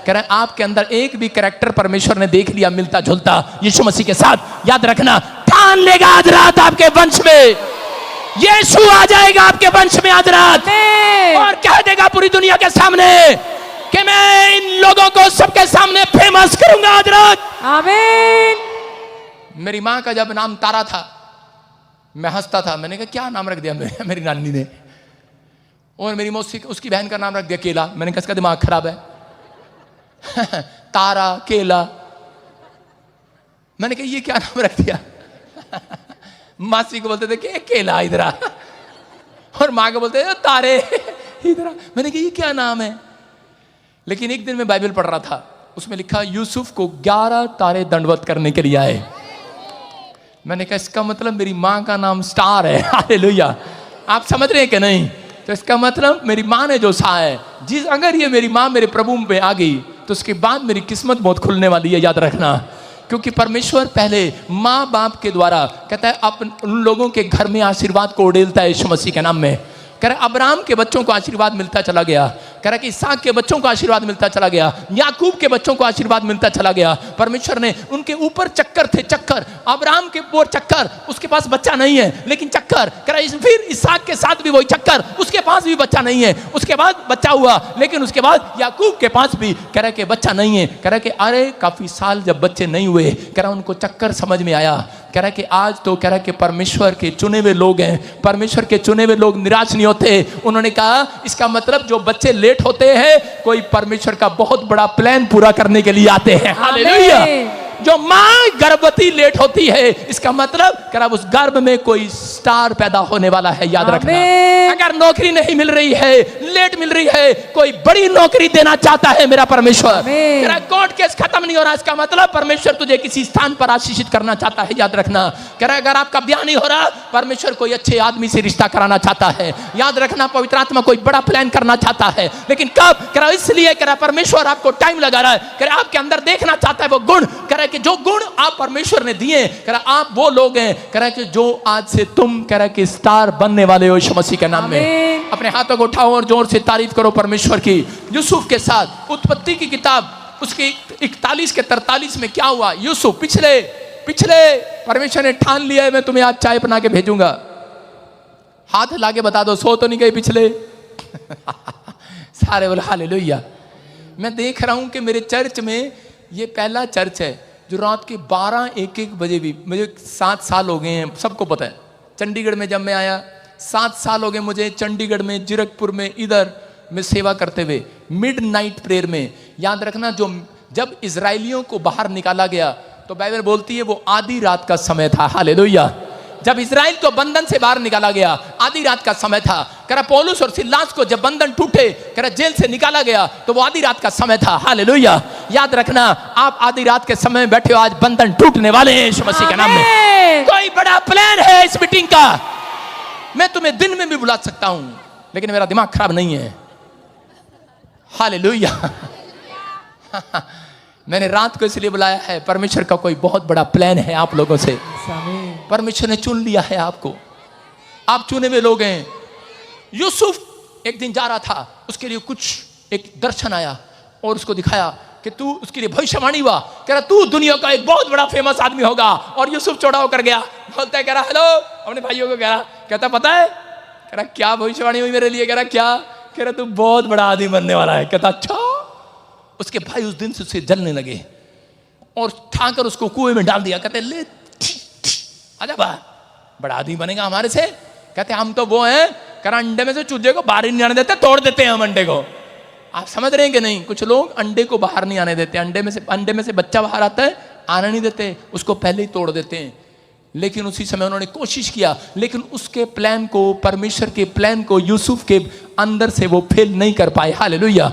कह रहे आपके अंदर एक भी कैरेक्टर परमेश्वर ने देख लिया मिलता जुलता यीशु मसीह के साथ, याद रखना ठान लेगा आज रात आपके वंश में यीशु आ जाएगा आपके वंश में आज रात, और कह देगा पूरी दुनिया के सामने कि मैं इन लोगों को सबके सामने फेमस करूंगा आज रात। आमीन। मेरी माँ का जब नाम तारा था मैं हंसता था, मैंने कहा क्या नाम रख दिया मेरी नानी ने, और मेरी मौसी उसकी बहन का नाम रख दिया केला। मैंने कहा इसका दिमाग खराब है तारा केला, मैंने कहा ये क्या नाम रख दिया मासी को बोलते थे कि केला इधर आ, और माँ को बोलते थे तारे इधर आ। मैंने कहा ये क्या नाम है। लेकिन एक दिन मैं बाइबल पढ़ रहा था, उसमें लिखा यूसुफ को 11 तारे दंडवत करने के लिए आए। मैंने कहा इसका मतलब मेरी माँ का नाम स्टार है। हालेलुया। आप समझ रहे हैं कि नहीं? तो इसका मतलब मेरी माँ ने जो सा है, जिस अगर ये मेरी माँ मेरे प्रभु में आ गई तो उसके बाद मेरी किस्मत बहुत खुलने वाली है, याद रखना। क्योंकि परमेश्वर पहले माँ बाप के द्वारा कहता है अपन उन लोगों के घर में आशीर्वाद को उड़ेलता है यीशु मसीह के नाम में। कह रहा अब्राहम के बच्चों को आशीर्वाद मिलता चला गया, कह रहा कि इसहाक के बच्चों को आशीर्वाद मिलता चला गया, याकूब के बच्चों को आशीर्वाद मिलता चला गया। परमेश्वर ने उनके ऊपर चक्कर थे, चक्कर अब्राहम के ऊपर चक्कर, उसके पास बच्चा नहीं है लेकिन चक्कर, कह रहा फिर इसहाक के साथ भी वही चक्कर, उसके पास भी बच्चा नहीं है, उसके बाद बच्चा हुआ लेकिन उसके बाद याकूब के पास भी कह रहा कि बच्चा नहीं है। कह रहा कि अरे काफी साल जब बच्चे नहीं हुए, कह रहा उनको चक्कर समझ में आया। कह रहा कि आज तो कह रहा कि परमेश्वर के चुने हुए लोग हैं, परमेश्वर के चुने हुए लोग निराश नहीं होते। उन्होंने कहा इसका मतलब जो बच्चे लेट होते हैं कोई परमेश्वर का बहुत बड़ा प्लान पूरा करने के लिए आते हैं। हालेलुया। जो माँ गर्भवती लेट होती है इसका मतलब कह रहा उस गर्भ में कोई स्टार पैदा होने वाला है, याद रखना। अगर नौकरी नहीं मिल रही है, लेट मिल रही है, कोई बड़ी नौकरी देना चाहता है मेरा परमेश्वर। कह रहा कोर्ट केस खत्म नहीं हो रहा, इसका मतलब परमेश्वर तुझे किसी स्थान पर आशीषित करना चाहता है, याद रखना। कह रहा अगर आपका ब्याह नहीं हो रहा, परमेश्वर कोई अच्छे आदमी से रिश्ता कराना चाहता है, याद रखना। पवित्र आत्मा कोई बड़ा प्लान करना चाहता है, लेकिन कब? कह रहा इसलिए कह रहा परमेश्वर आपको टाइम लगा रहा है, कह रहा आपके अंदर देखना चाहता है वो गुण, कह रहा कि जो गुण आप परमेश्वर ने दिए, कह रहा आप वो लोग हैं, कह रहा कि जो आज से तुम कह रहा कि स्टार बनने वाले हो यीशु मसीह के नाम में। अपने हाथों को उठाओ और जोर से तारीफ करो परमेश्वर की। यूसुफ के साथ उत्पत्ति की किताब उसके 41 के 43 में क्या हुआ? यूसुफ पिछले परमेश्वर ने ठान लिया है मैं तुम्हें आज चाय बना के भेजूंगा। हाथ लाके बता दो, सो तो नहीं गए पिछले सारे बोले हालेलुया। मैं देख रहा हूं कि मेरे चर्च में ये पहला चर्च है जो रात के 12-1 बजे भी, मुझे 7 साल हो गए हैं, सबको पता है। चंडीगढ़ में जब मैं आया 7 साल हो गए मुझे, चंडीगढ़ में, जीरकपुर में, इधर में सेवा करते हुए मिड नाइट प्रेयर में। याद रखना जो जब इजराइलियों को बाहर निकाला गया तो बाइबल बोलती है वो आधी रात का समय था। हालेलुया। जब इजराइल को बंधन से बाहर निकाला गया आधी रात का समय था। कह रहा पौलुस और सिलास को जब बंधन टूटे, कह रहा जेल से निकाला गया तो वो आधी रात का समय था। हालेलुया। याद रखना आप आधी रात के समय में बैठे हो, आज बंधन टूटने वाले हैं यीशु मसीह के नाम में। कोई बड़ा प्लान है इस मीटिंग का। मैं तुम्हें दिन में भी बुला सकता हूं लेकिन मेरा दिमाग खराब नहीं है। हालेलुया। मैंने रात को इसलिए बुलाया है, परमेश्वर का कोई बहुत बड़ा प्लान है आप लोगों से। परमेश्वर ने चुन लिया है आपको, आप चुने हुए लोग हैं। यूसुफ एक दिन जा रहा था, उसके लिए कुछ एक दर्शन आया और उसको दिखाया कि तू, उसके लिए भविष्यवाणी हुआ, कह रहा तू दुनिया का एक बहुत बड़ा फेमस आदमी होगा। और यूसुफ चौड़ा होकर गया, बोलता है कह रहा हेलो अपने भाइयों को, कह रहा कहता पता है, कह रहा क्या भविष्यवाणी हुई मेरे लिए? कह रहा क्या? कह रहा तू बहुत बड़ा आदमी बनने वाला है। कहता अच्छा। उसके भाई उस दिन से उससे जलने लगे और ठाकर उसको कुएं में डाल दिया। कहते ले आजा बड़ा आदमी बनेगा हमारे से। कहते हम तो वो हैं, कह रहा अंडे में से चूजे को बाहर नहीं आने देते, तोड़ देते हैं हम अंडे को। आप समझ रहे हैं कि नहीं? कुछ लोग अंडे को बाहर नहीं आने देते, अंडे में से बच्चा बाहर आता है, आने नहीं देते, उसको पहले ही तोड़ देते हैं। लेकिन उसी समय उन्होंने कोशिश किया, लेकिन उसके प्लान को, परमेश्वर के प्लान को यूसुफ के अंदर से वो फेल नहीं कर पाए। हालेलुया।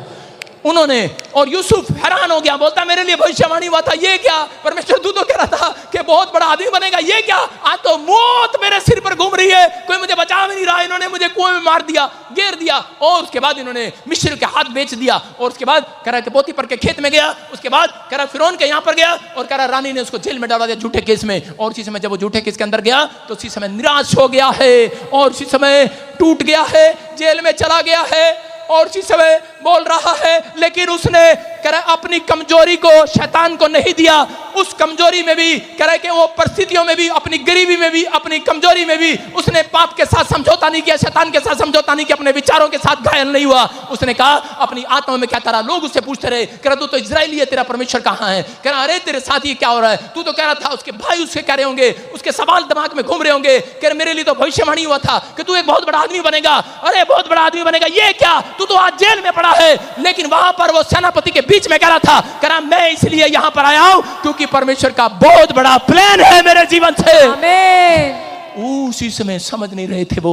उन्होंने, और यूसुफ हैरान हो गया, बोलता मेरे लिए भविष्यवाणी हुआ था, ये क्या? परमेश्वर तू तो कह रहा था कि बहुत बड़ा आदमी बनेगा, ये क्या? आज तो मौत मेरे सिर पर घूम रही है, कोई मुझे बचा भी नहीं रहा। इन्होंने मुझे कुएं में मार दिया, घेर दिया, और उसके बाद इन्होंने मिस्र के हाथ बेच दिया। और उसके बाद कह रहा पोतीफर के खेत में गया, उसके बाद कह रहा फिरौन के यहाँ पर गया, और कह रहा रानी ने उसको जेल में डाला दिया झूठे केस में। और उसी समय जब वो झूठे केस के अंदर गया तो उसी समय निराश हो गया है, और उसी समय टूट गया है, जेल में चला गया है। और उसी समय बोल रहा है, लेकिन उसने कह रहा अपनी कमजोरी को शैतान को नहीं दिया। उस कमजोरी में भी कह रहा कि वो परिस्थितियों में भी, अपनी गरीबी में भी, अपनी कमजोरी में भी उसने पाप के साथ समझौता नहीं किया, शैतान के साथ समझौता नहीं किया, अपने विचारों के साथ घायल नहीं हुआ। उसने कहा अपनी आत्मा में क्या करा। लोग उससे पूछते रहे, कह रहा तू तो इजराइली है, तेरा परमेश्वर कहाँ है? कह रहा अरे तेरे साथ ये क्या हो रहा है? तू तो कह रहा था, उसके भाई उसके कह रहे होंगे, उसके सवाल दिमाग में घूम रहे होंगे, कह रहे मेरे लिए तो भविष्यवाणी हुआ था कि तू एक बहुत बड़ा आदमी बनेगा। अरे बहुत बड़ा आदमी बनेगा, ये क्या? तू तो आज जेल में पड़ा है। लेकिन वहां पर वो सेनापति के बीच में कह रहा था, कह रहा मैं इसलिए यहां पर आया हूं क्योंकि परमेश्वर का बहुत बड़ा प्लान है मेरे जीवन से। आमीन। उसी समय समझ नहीं रहे थे वो,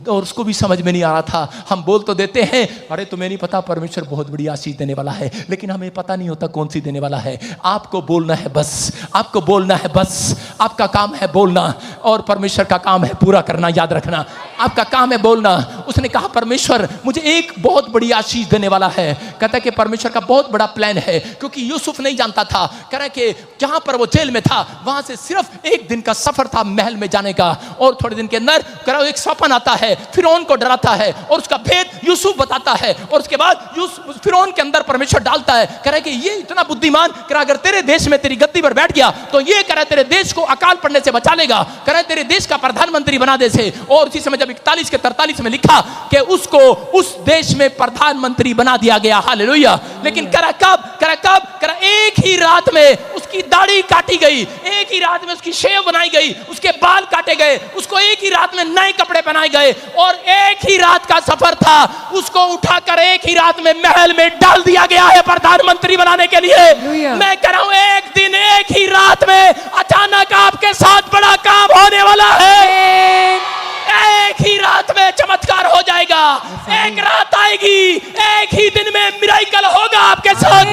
और उसको भी समझ में नहीं आ रहा था। हम बोल तो देते हैं, अरे तुम्हें नहीं पता परमेश्वर बहुत बड़ी आशीष देने वाला है, लेकिन हमें पता नहीं होता कौन सी देने वाला है। आपको बोलना है बस, आपको बोलना है बस, आपका काम है बोलना, और परमेश्वर का काम है पूरा करना। याद रखना, आपका काम है बोलना। उसने कहा परमेश्वर मुझे एक बहुत बड़ी आशीष देने वाला है। कहता है कि परमेश्वर का बहुत बड़ा प्लान है, क्योंकि यूसुफ नहीं जानता था। कह रहा है कि जहां पर वो जेल में था वहां से सिर्फ एक दिन का सफर था महल में जाने का, और थोड़े दिन के अंदर कह रहा एक स्वप्न आता है, फिरौन को डराता है और उसका भेद यूसुफ बताता है, और उसके बाद यूसुफ फिरौन के अंदर परमेश्वर डालता है। कह रहा है कि ये इतना बुद्धिमान, कह रहा अगर तेरे देश में तेरी गद्दी पर बैठ गया तो ये कह रहा तेरे देश को अकाल पड़ने से बचा लेगा, कह रहा तेरे देश का प्रधानमंत्री बना दे से। और उसी समय जब 41 के 43 में लिखा कि उसको उस देश में प्रधानमंत्री बना दिया गया। हालेलुया। लेकिन कह रहा कब? कह रहा कब? कह रहा एक ही रात में उसकी दाढ़ी काटी गई, एक ही रात में उसकी शेव बनाई गई, उसके बाल काटे गए, उसको एक ही रात में नए कपड़े पहनाए गए, और एक ही रात का सफर था। उसको उठाकर एक ही रात में महल में डाल दिया गया है प्रधानमंत्री बनाने के लिए। मैं कह रहा हूं एक दिन एक ही रात में अचानक आपके साथ बड़ा काम होने वाला है। एक ही रात में चमत्कार हो जाएगा, एक रात आएगी, एक ही दिन में मिराकल होगा आपके साथ।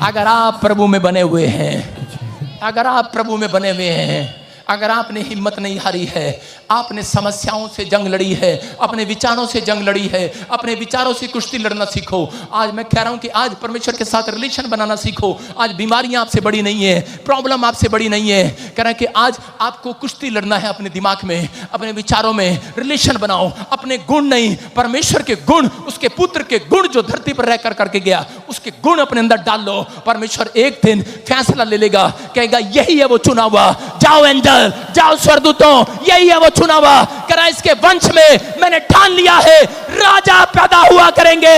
अगर आप प्रभु में बने हुए हैं, अगर आप प्रभु में बने हुए हैं, अगर आपने हिम्मत नहीं हारी है, आपने समस्याओं से जंग लड़ी है, अपने विचारों से जंग लड़ी है, अपने विचारों से कुश्ती लड़ना सीखो। आज मैं कह रहा हूं कि आज परमेश्वर के साथ रिलेशन बनाना सीखो। आज बीमारियां आपसे बड़ी नहीं है, प्रॉब्लम आपसे बड़ी नहीं है। कह रहा है कि आज आपको कुश्ती लड़ना है अपने दिमाग में, अपने विचारों में। रिलेशन बनाओ, अपने गुण नहीं, परमेश्वर के गुण, उसके पुत्र के गुण जो धरती पर रहकर करके गया, उसके गुण अपने अंदर डाल लो। परमेश्वर एक दिन फैसला ले लेगा, कहेगा यही है वो चुना हुआ, जाओ एंजल, जाओ स्वर्गदूतों, यही है वो चुना हुआ। करा इसके वंश में मैंने ठान लिया है राजा पैदा हुआ करेंगे,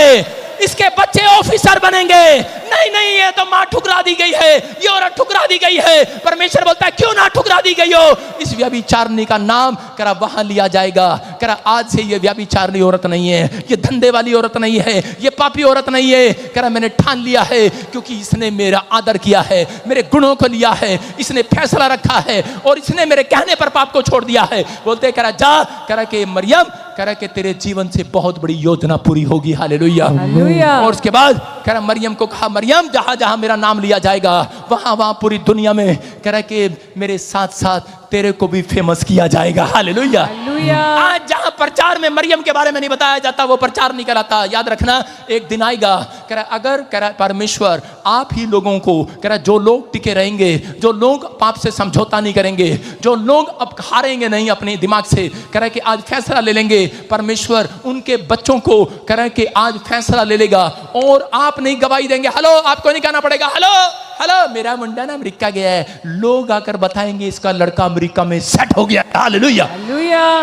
इसके बच्चे ऑफिसर बनेंगे। नहीं नहीं, ये तो मां ठुकरा दी गई है, ये औरत ठुकरा दी गई है। परमेश्वर बोलता है क्यों ना ठुकरा दी गई हो, इस व्यभिचारिणी का नाम करा वहां लिया जाएगा। करा आज से ये व्यभिचारिणी औरत नहीं है, ये धंधे वाली औरत नहीं है, ये पापी औरत नहीं है। करा मैंने ठान लिया है क्योंकि इसने मेरा आदर किया है, मेरे गुणों को लिया है, इसने फैसला रखा है और इसने मेरे कहने पर पाप को छोड़ दिया है। बोलते करा जा, करा के मरियम, करा के तेरे जीवन से बहुत बड़ी योजना पूरी होगी। हालेलुया। और उसके बाद कह रहा मरियम को कहा मरियम जहां जहां मेरा नाम लिया जाएगा वहां वहां पूरी दुनिया में कह रहा कि मेरे साथ साथ तेरे को भी फेमस किया जाएगा। हालेलुया। आज जहां प्रचार में मरियम के बारे में नहीं बताया जाता वो प्रचार नहीं कराता। याद रखना एक दिन आएगा, कह रहा अगर कह रहा परमेश्वर आप ही लोगों को, कह रहा जो लोग टिके रहेंगे, जो लोग पाप से समझौता नहीं करेंगे, जो लोग अब हारेंगे नहीं अपने दिमाग से, कह रहा कि आज फैसला ले लेंगे, परमेश्वर उनके बच्चों को कह रहा कि आज फैसला ले लेगा और आप नहीं गवाही देंगे। हेलो, आपको नहीं कहना पड़ेगा हेलो हेलो मेरा मुंडा ना अमेरिका गया है, लोग आकर बताएंगे इसका लड़का अमेरिका में सेट हो गया। हालेलुया।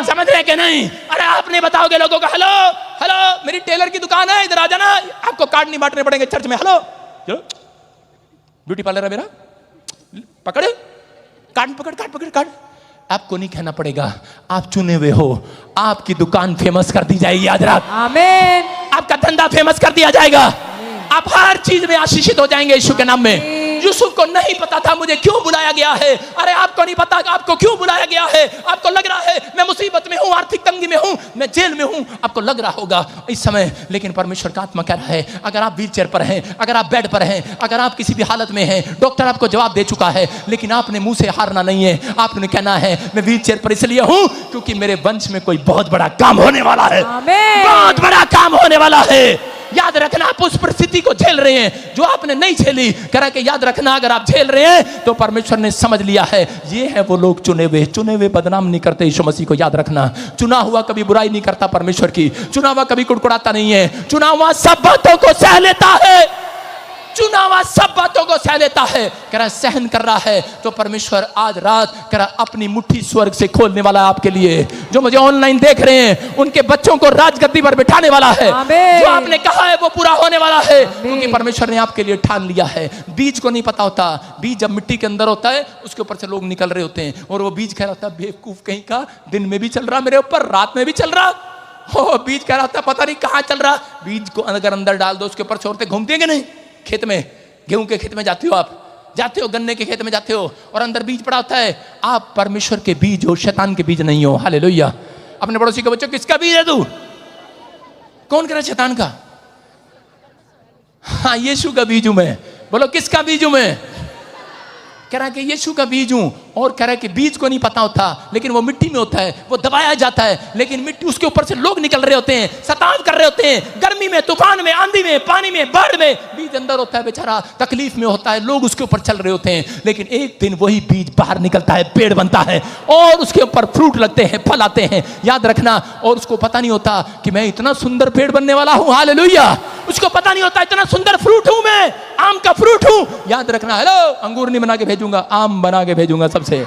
समझ रहे कि नहीं? अरे आपने बताओगे लोगों को हेलो हेलो मेरी टेलर की दुकान है, इधर आ जाना, आपको कार्ड नहीं बांटने पड़ेंगे चर्च में। हेलो ब्यूटी पार्लर है मेरा, पकड़ कार्ड, पकड़ कार्ड, पकड़ कार्ड। आपको नहीं कहना पड़ेगा, आप चुने हुए हो, आपकी दुकान फेमस कर दी जाएगी। याद रख, आमीन। आपका धंधा फेमस कर दिया जाएगा, आप हर चीज में आशीषित हो जाएंगे यीशु के नाम में। यूसुफ को नहीं पता था मुझे क्यों बुलाया गया है। अरे आपको नहीं पता आपको क्यों बुलाया गया है। आपको लग रहा है मैं मुसीबत में हूं, आर्थिक तंगी में हूं, मैं जेल में हूं, आपको लग रहा होगा इस समय, लेकिन परमेश्वर का आत्मा कह रहा है अगर आप व्हीलचेयर पर हैं, अगर आप बेड पर हैं, अगर आप किसी भी हालत में हैं, डॉक्टर आपको जवाब दे चुका है, लेकिन आपने मुंह से हारना नहीं है। आपने कहना है मैं व्हीलचेयर पर इसलिए हूं क्योंकि मेरे वंश में कोई बहुत बड़ा काम होने वाला है, बहुत बड़ा काम होने वाला है। याद रखना आप उस परिस्थिति को झेल रहे हैं जो आपने नहीं झेली। कह रहा है कि याद रखना अगर आप झेल रहे हैं तो परमेश्वर ने समझ लिया है ये है वो लोग चुने हुए बदनाम नहीं करते यीशु मसीह को। याद रखना चुना हुआ कभी बुराई नहीं करता परमेश्वर की, चुना हुआ कभी कुड़कुड़ाता नहीं है, चुना हुआ सब बातों को सह लेता है, चुना हुआ सब बातों को सह लेता है। कह रहा सहन कर रहा है तो परमेश्वर आज रात कह रहा अपनी मुट्ठी स्वर्ग से खोलने वाला है आपके लिए। जो मुझे ऑनलाइन देख रहे हैं उनके बच्चों को राजगद्दी पर बिठाने वाला है। जो आपने कहा है वो पूरा होने वाला है, क्योंकि परमेश्वर ने आपके लिए ठान लिया है। बीज को नहीं पता होता, बीज जब मिट्टी के अंदर होता है उसके ऊपर से लोग निकल रहे होते हैं और वो बीज कह रहा होता है बेवकूफ कहीं का, दिन में भी चल रहा मेरे ऊपर, रात में भी चल रहा हो। बीज कह रहा होता पता नहीं कहाँ चल रहा। बीज को अगर अंदर डाल दो उसके ऊपर से औरतें घूमती है कि नहीं? खेत में, गेहूं के खेत में जाते हो, आप जाते हो, गन्ने के खेत में जाते हो और अंदर बीज पड़ा होता है। आप परमेश्वर के बीज हो, शैतान के बीज नहीं हो। हालेलुया। अपने पड़ोसी के बच्चों किसका बीज है तू? कौन कह रहा है? शैतान का। हाँ यीशु का बीज हूं मैं। बोलो किसका बीज हूं मैं? कह रहा है कि यीशु का बीज हूं। और कह रहा है कि बीज को नहीं पता होता लेकिन वो मिट्टी में होता है, वो दबाया जाता है, लेकिन मिट्टी उसके ऊपर से लोग निकल रहे होते हैं, सताव कर रहे होते हैं, गर्मी में, तूफान में, आंधी में, पानी में, बाढ़ में। बीज अंदर होता है बेचारा, तकलीफ में होता है, लोग उसके ऊपर चल रहे होते हैं, लेकिन एक दिन वही बीज बाहर निकलता है, पेड़ बनता है और उसके ऊपर फ्रूट लगते हैं, फल आते हैं। याद रखना। और उसको पता नहीं होता कि मैं इतना सुंदर पेड़ बनने वाला हूं। हालेलुया। उसको पता नहीं होता इतना सुंदर फ्रूट हूं मैं, आम का फ्रूट हूं। याद रखना। हेलो, अंगूर नहीं बना के भेजूंगा, आम बना के भेजूंगा। सबसे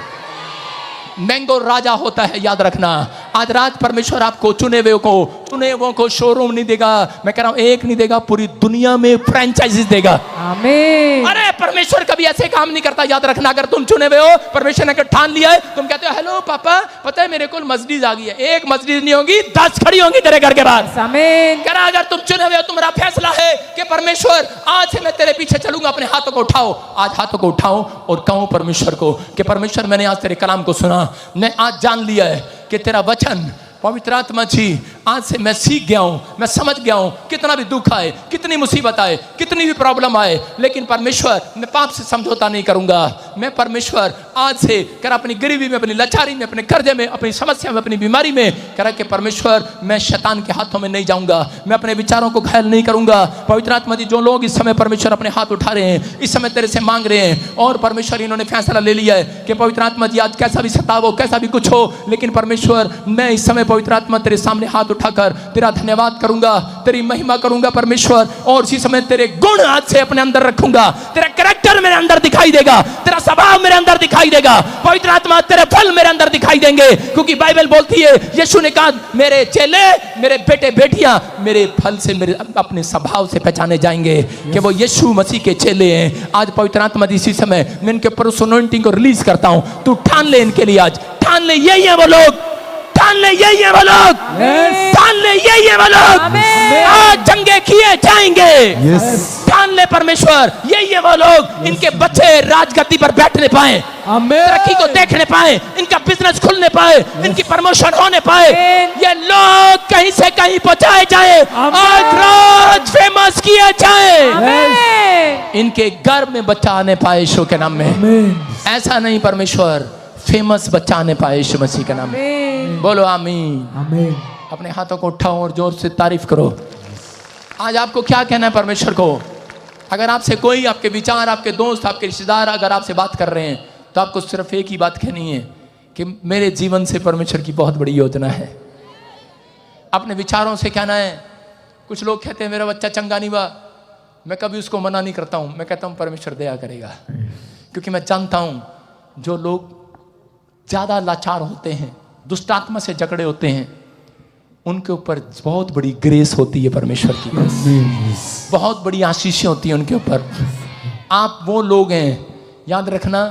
मैंगो राजा होता है। याद रखना। आज रात परमेश्वर आपको चुने हुए को शोरूम नहीं देगा, मैं कह रहा हूं एक नहीं देगा, पूरी दुनिया में फ्रेंचाइजीज देगा। आमीन। अरे परमेश्वर कभी ऐसे काम नहीं करता। याद रखना। अगर तुम चुने हुए हो, परमेश्वर ने अगर ठान लिया है, तुम कहते हो हेलो पापा पता है मेरे को मर्सिडीज आ गई है, एक मर्सिडीज नहीं होगी 10 खड़ी होंगी तेरे घर के बाहर। आमीन। कह रहा अगर तुम चुने हुए हो, तुम्हारा फैसला है कि परमेश्वर आज से मैं तेरे पीछे चलूंगा, अपने हाथों को उठाओ। आज हाथों को उठाओ और कहो परमेश्वर को कि परमेश्वर मैंने आज तेरे कलाम को सुना, मैं आज जान लिया है कि तेरा वचन पवित्र आत्मा जी आज से मैं सीख गया हूं, मैं समझ गया हूं। कितना भी दुख आए, कितनी मुसीबत आए, कितनी भी प्रॉब्लम आए, लेकिन परमेश्वर मैं पाप से समझौता नहीं करूंगा। मैं परमेश्वर आज से कर अपनी गरीबी में, अपनी लाचारी में, अपने कर्जे में, अपनी समस्या में, अपनी बीमारी में करा कि परमेश्वर मैं शैतान के हाथों में नहीं जाऊंगा, मैं अपने विचारों को घायल नहीं करूंगा। पवित्र आत्मा जी जो लोग इस समय परमेश्वर अपने हाथ उठा रहे हैं, इस समय तेरे से मांग रहे हैं और परमेश्वर इन्होंने फैसला ले लिया है कि पवित्र आत्मा जी आज कैसा भी सताव हो, कैसा भी कुछ हो, लेकिन परमेश्वर मैं इस समय पवित्र आत्मा तेरे सामने हाथ उठाकर तेरा धन्यवाद करूंगा, तेरी महिमा करूंगा परमेश्वर। और इसी समय तेरे गुण आज से अपने अंदर रखूंगा, तेरा कैरेक्टर मेरे अंदर दिखाई देगा, तेरा स्वभाव मेरे अंदर दिखाई देगा, पवित्र आत्मा तेरे फल मेरे अंदर दिखाई देंगे। क्योंकि बाइबल बोलती है, यीशु ने कहा मेरे चेले, मेरे बेटे बेटियां मेरे फल से, मेरे अपने स्वभाव से पहचाने जाएंगे कि वो यीशु मसीह के चेले हैं। आज पवित्र आत्मा इसी समय मैं इनके ऊपर अनॉइंटिंग को रिलीज करता हूं। तू ठान ले इनके लिए, आज ठान ले यही है वो लोग, ठान ले यही है वो लोग, ठान ले यही है वो लोग। आज जंगे किए जाएंगे। ठान ले परमेश्वर यही है वो लोग, इनके बच्चे राजगद्दी पर बैठने पाए, तरक्की को देखने पाए, इनका बिजनेस खुलने पाए, इनकी प्रमोशन होने पाए, ये लोग कहीं से कहीं पहुंचाए जाए, आज राज फेमस किए जाए, इनके घर में बच्चा आने पाए यीशु के नाम में। ऐसा नहीं परमेश्वर फेमस बच्चा आने पाए यीशु मसीह के नाम में। बोलो आमीन। आमीन। अपने हाथों को उठाओ और जोर से तारीफ करो। आज आपको क्या कहना है परमेश्वर को? अगर आपसे कोई, आपके विचार, आपके दोस्त, आपके रिश्तेदार अगर आपसे बात कर रहे हैं तो आपको सिर्फ एक ही बात कहनी है कि मेरे जीवन से परमेश्वर की बहुत बड़ी योजना है। अपने विचारों से कहना है। कुछ लोग कहते हैं मेरा बच्चा चंगा नहीं हुआ, मैं कभी उसको मना नहीं करता हूं, मैं कहता हूं परमेश्वर दया करेगा, क्योंकि मैं जानता हूं जो लोग ज्यादा लाचार होते हैं, दुष्ट आत्मा से जकड़े होते हैं, उनके ऊपर बहुत बड़ी ग्रेस होती है परमेश्वर की, बहुत बड़ी आशीषें होती हैं उनके ऊपर। आप वो लोग हैं, याद रखना।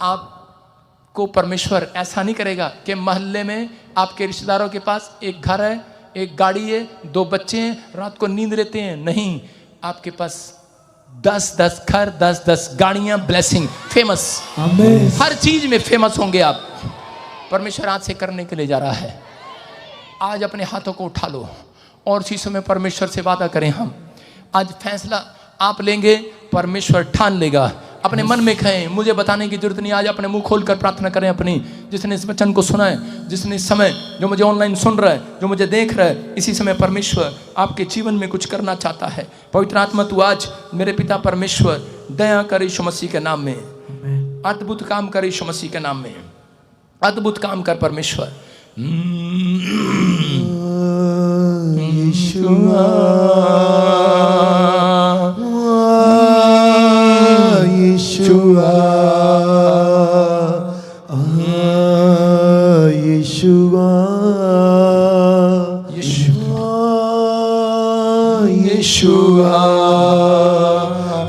आपको परमेश्वर ऐसा नहीं करेगा कि मोहल्ले में आपके रिश्तेदारों के पास एक घर है, एक गाड़ी है, 2 बच्चे हैं, रात को नींद रहते हैं। नहीं, आपके पास 10-10 घर, 10-10 गाड़ियां, ब्लेसिंग, फेमस, हर चीज में फेमस होंगे आप। परमेश्वर आज से करने के लिए जा रहा है। आज अपने हाथों को उठा लो और चीजों में परमेश्वर से वादा करें। हम आज फैसला आप लेंगे, परमेश्वर ठान लेगा अपने मन में कहें, मुझे बताने की जरूरत नहीं। आज अपने मुंह खोलकर प्रार्थना करें अपनी। जिसने इस वचन को सुना है, जिसने इस समय, जो मुझे ऑनलाइन सुन रहा है, जो मुझे देख रहा है, इसी समय परमेश्वर आपके जीवन में कुछ करना चाहता है। पवित्र आत्मा तू आज मेरे पिता परमेश्वर दया कर यीशु मसीह के नाम में, अद्भुत काम कर यीशु मसीह के नाम में, अद्भुत काम कर परमेश्वर। यीशुआ यीशुआ यीशुआ यीशुआ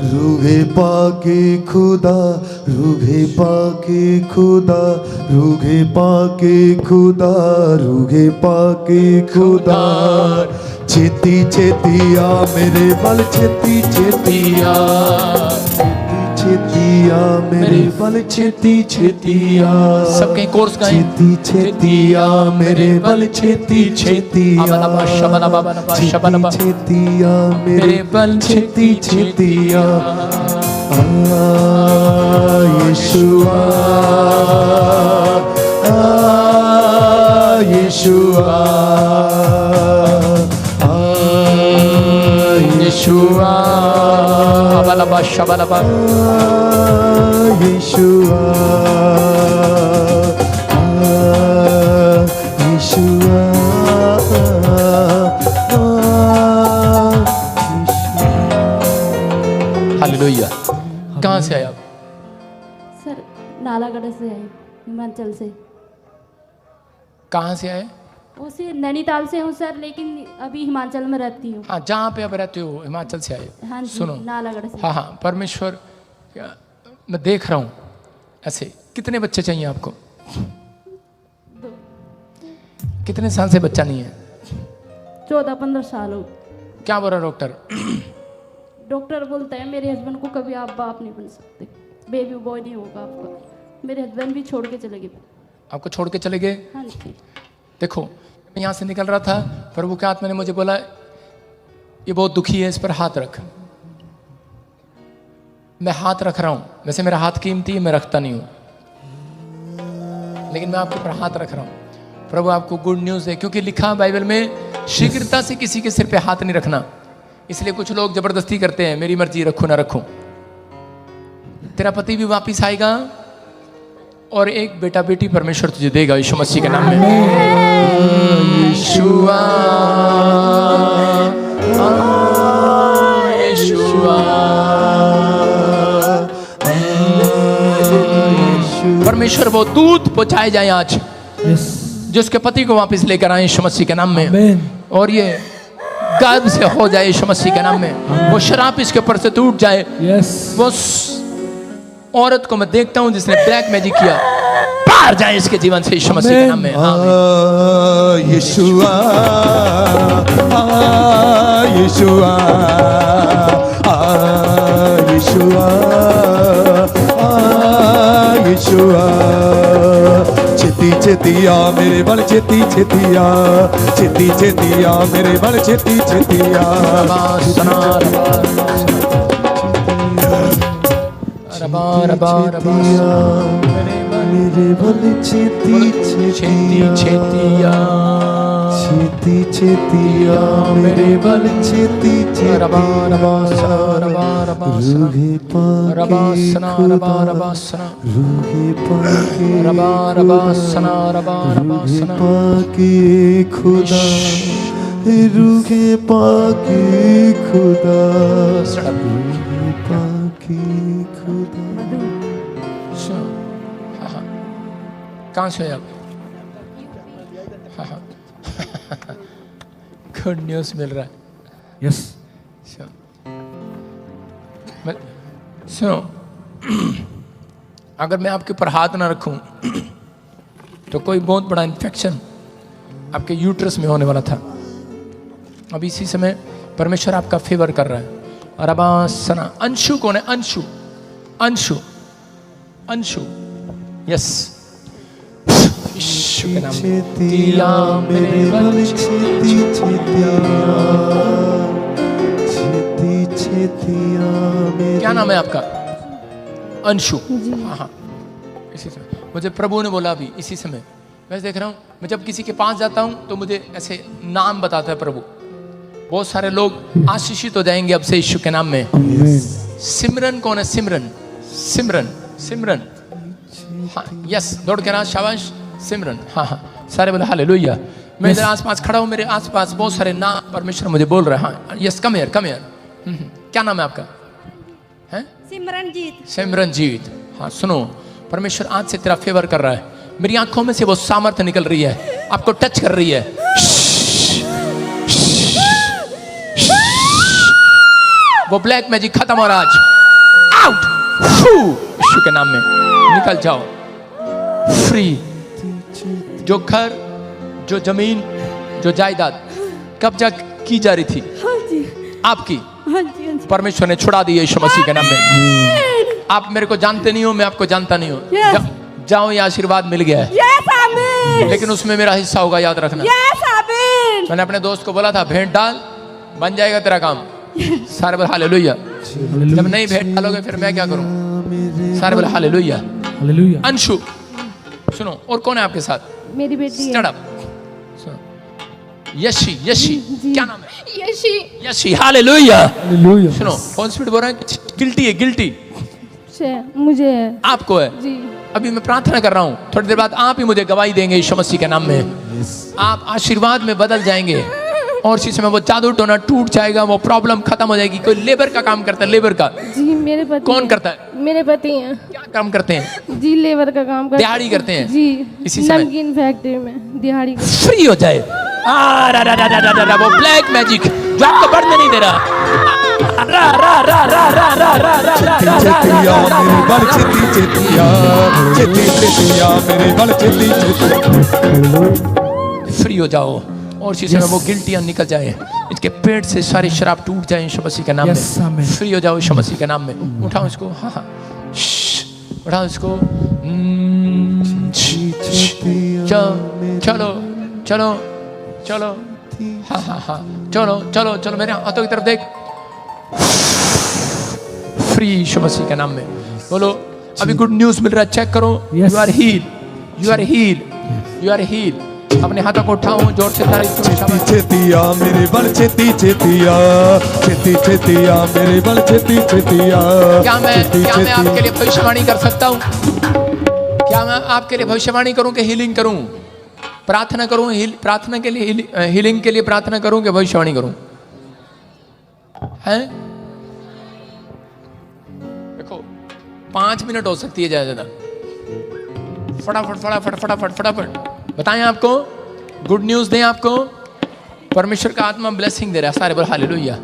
रूहे पाके खुदा, रूहे पाके खुदा, रूहे पाके खुदा, रूहे पाके खुदा। छेती छेतिया मेरे बल, छेती छेतिया, छेतिया मेरे बल, छेती छेतिया। सबके कोर्स गाएं। छेती छेतिया मेरे बल, छेती छेतिया, छेतिया मेरे बल, छेती छेतिया। यीशुआ यीशुआ यीशुआ बलबा शबलबा यीशुआ यीशुआ। हालेलुया। कहाँ से आए आप? सर नालागढ़ से आए, हिमाचल से। कहाँ से आए? उसे नैनीताल से हूँ सर, लेकिन अभी हिमाचल में रहती हूँ। हाँ, जहाँ पे आप रहते हो हिमाचल से आए। हाँ जी, सुनो, नालागढ़ से। हाँ हाँ, परमेश्वर मैं देख रहा हूँ ऐसे। कितने बच्चे चाहिए आपको? 2। कितने साल से बच्चा नहीं है? 14-15 साल हो। क्या बोला डॉक्टर? डॉक्टर बोलता है मेरे हस्बैंड को कभी आप बाप नहीं बन सकते, बेबी बॉय नहीं होगा आपका। मेरे हस्बैंड भी छोड़ के चले गए। आपको छोड़ के चले गए? हाँ जी। देखो, मैं यहाँ से निकल रहा था, प्रभु के आत्मा ने मुझे बोला ये बहुत दुखी है, इस पर हाथ रख। मैं हाथ रख रहा हूँ। वैसे मेरा हाथ कीमती है, मैं रखता नहीं हूँ, लेकिन मैं आपके ऊपर हाथ रख रहा हूँ। प्रभु आपको गुड न्यूज़ है, क्योंकि लिखा बाइबल में शीघ्रता से किसी के सिर पे हाथ नहीं रखना। इसलिए कुछ लोग जबरदस्ती करते हैं, मेरी मर्जी, रखो ना रखो। तेरा पति भी वापिस आएगा और एक बेटा बेटी परमेश्वर तुझे देगा यीशु मसीह के नाम में। यीशुआ यीशुआ। परमेश्वर वो दूत पहुंचाए जाए आज, जो उसके पति को वापस लेकर आए यीशु मसीह के नाम में। और ये गर्भ से हो जाए यीशु मसीह के नाम में। वो शराब इसके ऊपर से टूट जाए। वो औरत को मैं देखता हूं जिसने ब्लैक मैजिक किया, बाहर जाए इसके जीवन से यीशु मसीह के नाम में। यीशुआ यीशुआ यीशुआ यीशुआ। छेती छेतिया मेरे बल, छेती छेतिया, छेती छेतिया मेरे बल, छेती छेतिया। मेरे बल छेती छेतिया, छेती छेतिया मेरे बल, छेती छेतिया। रूहे पाके खुदा, रूहे पाके खुदा, रूहे पाके खुदा। कहाँ से आप? गुड न्यूज़ मिल रहा है। यस। सुनो, अगर मैं आपके ऊपर हाथ ना रखूं तो कोई बहुत बड़ा इन्फेक्शन आपके यूट्रस में होने वाला था। अब इसी समय परमेश्वर आपका फेवर कर रहा है। और अब सना अंशु कौन है? अंशु, अंशु, अंशु। यस, यीशु के नाम में। क्या नाम है आपका? अंशु। जी। हाँ हाँ, इसी समय मुझे प्रभु ने बोला अभी इसी समय, मैं देख रहा हूँ, मैं जब किसी के पास जाता हूँ तो मुझे ऐसे नाम बताता है प्रभु। बहुत सारे लोग आशीषित हो जाएंगे अब से यीशु के नाम में। सिमरन कौन है? सिमरन, सिमरन, सिमरन। हाँ यस, दौड़ के ना, शाबाश सिमरन। हाँ हाँ, सारे बोले हालेलुया। मैं इधर आसपास खड़ा हूँ, मेरे आसपास बहुत सारे नाम परमेश्वर मुझे बोल रहे हैं। हाँ yes, come here, come here. क्या नाम है आपका? हैं? सिमरनजीत। सिमरनजीत। हाँ सुनो, परमेश्वर आज से तेरा फेवर कर रहा है। मेरी आंखों में से वो सामर्थ्य निकल रही है, आपको टच कर रही है। वो ब्लैक मैजिक खत्म हो रहा आज। आउट, यीशु के नाम में निकल जाओ, फ्री। जो घर, जो जमीन, जो जायदाद कब्जा की जा रही थी हाँ जी, आपकी, हाँ जी, हाँ जी। परमेश्वर ने छुड़ा दी है यीशु मसीह के नाम में। आप मेरे को जानते नहीं हो, मैं आपको जानता नहीं हूँ। Yes. जाओ, ये आशीर्वाद मिल गया है, यस आमीन, लेकिन उसमें मेरा हिस्सा होगा, याद रखना। यस आमीन। मैंने अपने दोस्त को बोला था, भेंट डाल, बन जाएगा तेरा काम। सारे बोले हालेलुया। जब नहीं भेंट डालोगे फिर मैं क्या करूं? सारे बोले हालेलुया। हालेलुया। अंशु सुनो, और कौन है आपके साथ? मेरी बेटी है। Stand up. सुनो, यशी, यशी क्या नाम है? यशी। यशी, हालेलुया। हालेलुया। सुनो, कौन स्पीड बोल रहा है? गिल्टी है, गिल्टी से मुझे है आपको है। जी। अभी मैं प्रार्थना कर रहा हूं, थोड़ी देर बाद आप ही मुझे गवाही देंगे यीशु मसीह के नाम में। आप आशीर्वाद में बदल जाएंगे और इसी समय वो जादू टोना टूट जाएगा, वो प्रॉब्लम खत्म हो जाएगी। कोई लेबर का काम करता है, लेबर का। जी मेरे पति कौन हैं। करता है? मेरे पति हैं। क्या काम करते हैं? जी लेबर का काम करते दिहाड़ी करते हैं? जी, इसी समय? नमकीन फैक्ट्री में दिहाड़ी करते फ्री हो जाए। वो ब्लैक मैजिक जो आपको बढ़ने नहीं दे रहा। चेतिया मेरे बल चेती चेतिया, चेती चेतिया मेरे बल चेती चेती। फ्री हो जाओ और इसी समय वो गिल्टियां निकल जाए, इसके पेट से सारी शराब टूट जाए यीशु मसीह के नाम Yes, में। amen. फ्री हो जाओ यीशु मसीह के नाम में। उठाओ इसको, हाँ हाँ, उठाओ इसको। चलो चलो चलो चलो, हाँ हाँ हाँ, चलो चलो चलो, मेरे हाथों की तरफ देख। फ्री यीशु मसीह के नाम में बोलो। अभी गुड न्यूज मिल रहा है, चेक करो। Yes. You are heal, you are heal, you are heal. अपने हाथों को उठाओ, जोर से तारीफ करो। शाबाश। चेतिया मेरे बल चेती चेतिया, चेती चेतिया मेरे बल चेती चेतिया। क्या मैं आपके लिए भविष्यवाणी कर सकता हूँ? क्या मैं आपके लिए भविष्यवाणी करूं कि हीलिंग करूं? प्रार्थना करूं, प्रार्थना के लिए हीलिंग के लिए प्रार्थना करूं कि भविष्यवाणी करूं? हैं? देखो 5 मिनट हो सकती है ज्यादा ज्यादा। फटाफट फटाफट फटाफट फटाफट बताएं आपको, गुड न्यूज दें आपको। परमेश्वर का आत्मा ब्लेसिंग दे रहा है। सारे बोल हालेलुया।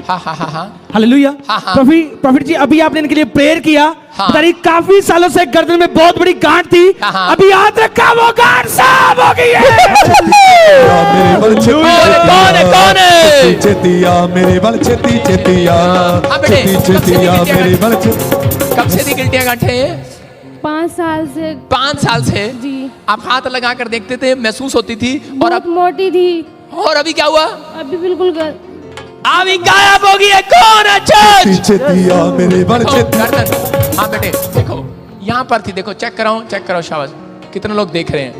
हाँ हाँ हाँ हाँ हालेलुया। हाँ, हाँ। प्रॉफिट जी, अभी आपने इनके लिए प्रेयर किया। हाँ। बता रही काफी सालों से गर्दन में बहुत बड़ी गांठ थी। हाँ, हाँ। अभी याद रखा, वो गांठ साफ हो गई है। मेरे बल कौन है, कौन है? चेतिया मेरे बल चेती चेतिया, हाँ बेटे, चेती चेतिया मेरे बल चेती। कब से थी गिल्टियां गांठे? 5 साल से। 5 साल से जी। आप हाथ लगा कर देखते थे, महसूस होती थी। और बहुत अब, मोटी थी, और अभी क्या हुआ? अभी बिल्कुल अभी गायब हो गई है। कौन है? चर्च। चेतिया मेरे बल चेती। गर्दन। हाँ बेटे देखो, यहाँ पर थी, देखो चेक कराओ, चेक कराओ। शाबाश, कितने लोग देख रहे हैं?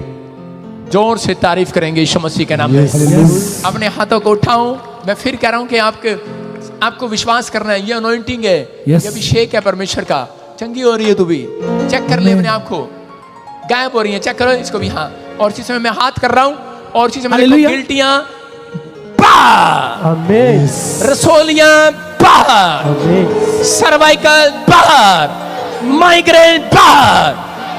जोर से तारीफ करेंगे यीशु मसीह के नाम में। अपने हाथों को उठाओ। मैं फिर कह रहा हूँ कि आपको विश्वास करना है। ये अनॉइंटिंग है, ये अभिषेक है परमेश्वर का। चंगी हो रही है, तू भी चेक कर ले अपने आप को। गायब हो रही है, चेक करो इसको भी। हाँ, और इसी समय मैं हाथ कर रहा हूँ और इसी समय देखो गिल्टियां बाहर, रसोलियां बाहर, सर्वाइकल बाहर, माइग्रेन बाहर।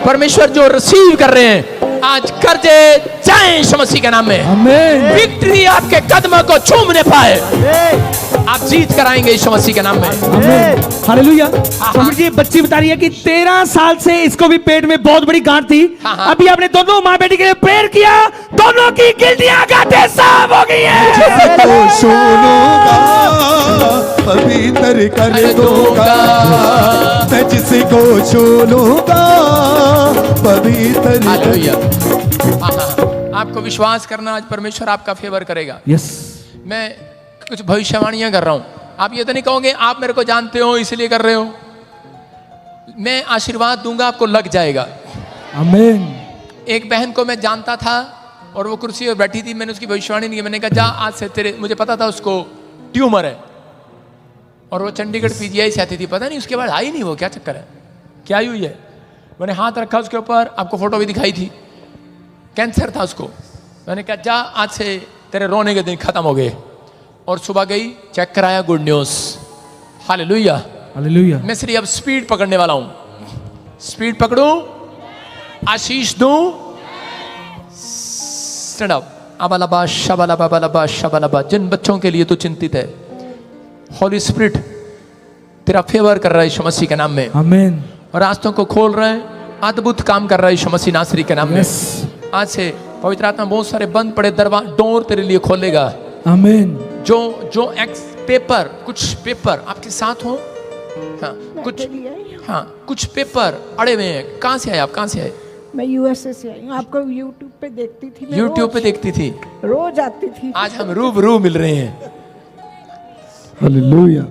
परमेश्वर जो रिसीव कर रहे हैं आज कर्जे जाएं यीशु मसीह के नाम में। आमीन। विक्ट्री आपके कदमों को छूमने पाए। आप जीत कराएंगे यीशु मसीह के नाम में। आमीन। हालेलुया। प्रॉफिट जी, बच्ची बता रही है कि 13 साल से इसको भी पेट में बहुत बड़ी गांठ थी। हाँ, हाँ। अभी आपने दोनों माँ बेटी के लिए प्रेयर किया, दोनों की गिल्टियां गांठें साफ हो गई है। तो सुनूंगा, पवित्र कर दूंगा। मैं जिसको सुनूंगा, पवित्र। हालेलुया। हाँ, हाँ। आपको विश्वास करना, आज परमेश्वर आपका फेवर करेगा। यस। मैं कुछ भविष्यवाणियां कर रहा हूं। आप ये तो नहीं कहोगे आप मेरे को जानते हो इसलिए कर रहे हो। मैं आशीर्वाद दूंगा आपको लग जाएगा। आमीन। एक बहन को मैं जानता था और वो कुर्सी पर बैठी थी, मैंने उसकी भविष्यवाणी नहीं की। मैंने कहा जा आज से तेरे, मुझे पता था उसको ट्यूमर है और वो चंडीगढ़ पीजीआई से आती थी, पता नहीं उसके बाद आई नहीं, वो क्या चक्कर है, क्या हुई है। मैंने हाथ रखा उसके ऊपर, आपको फोटो भी दिखाई थी, कैंसर था उसको। मैंने कहा जा आज से तेरे रोने के दिन खत्म हो गए। और सुबह गई, चेक कराया, गुड न्यूज, हालेलुया। हालेलुया। मैं सिर्फ अब स्पीड पकड़ने वाला हूं, स्पीड पकड़ूं, आशीष दूं। Stand up. अबलबा शबलबा बलबा शबलबा। जिन बच्चों के लिए तू चिंतित है, हॉली स्पिरिट तेरा फेवर कर रहा है यीशु मसीह के नाम में। आमीन। रास्तों को खोल रहा है, अद्भुत काम कर रहा है यीशु मसीह नासरी के नाम में। यस। आज से पवित्र आत्मा बहुत सारे बंद पड़े दरवाजे, डोर तेरे लिए खोलेगा। आमीन। जो एक्स पेपर, कुछ पेपर आपके साथ हो, हाँ कुछ, हाँ कुछ पेपर अड़े हुए हैं। कहाँ से आए आप, कहाँ से आए? मैं यूएसए से आई हूँ। आपको यूट्यूब पे देखती थी, मैं यूट्यूब पे देखती थी, रोज आती थी। आज हम रूबरू मिल रहे हैं। हालेलुया।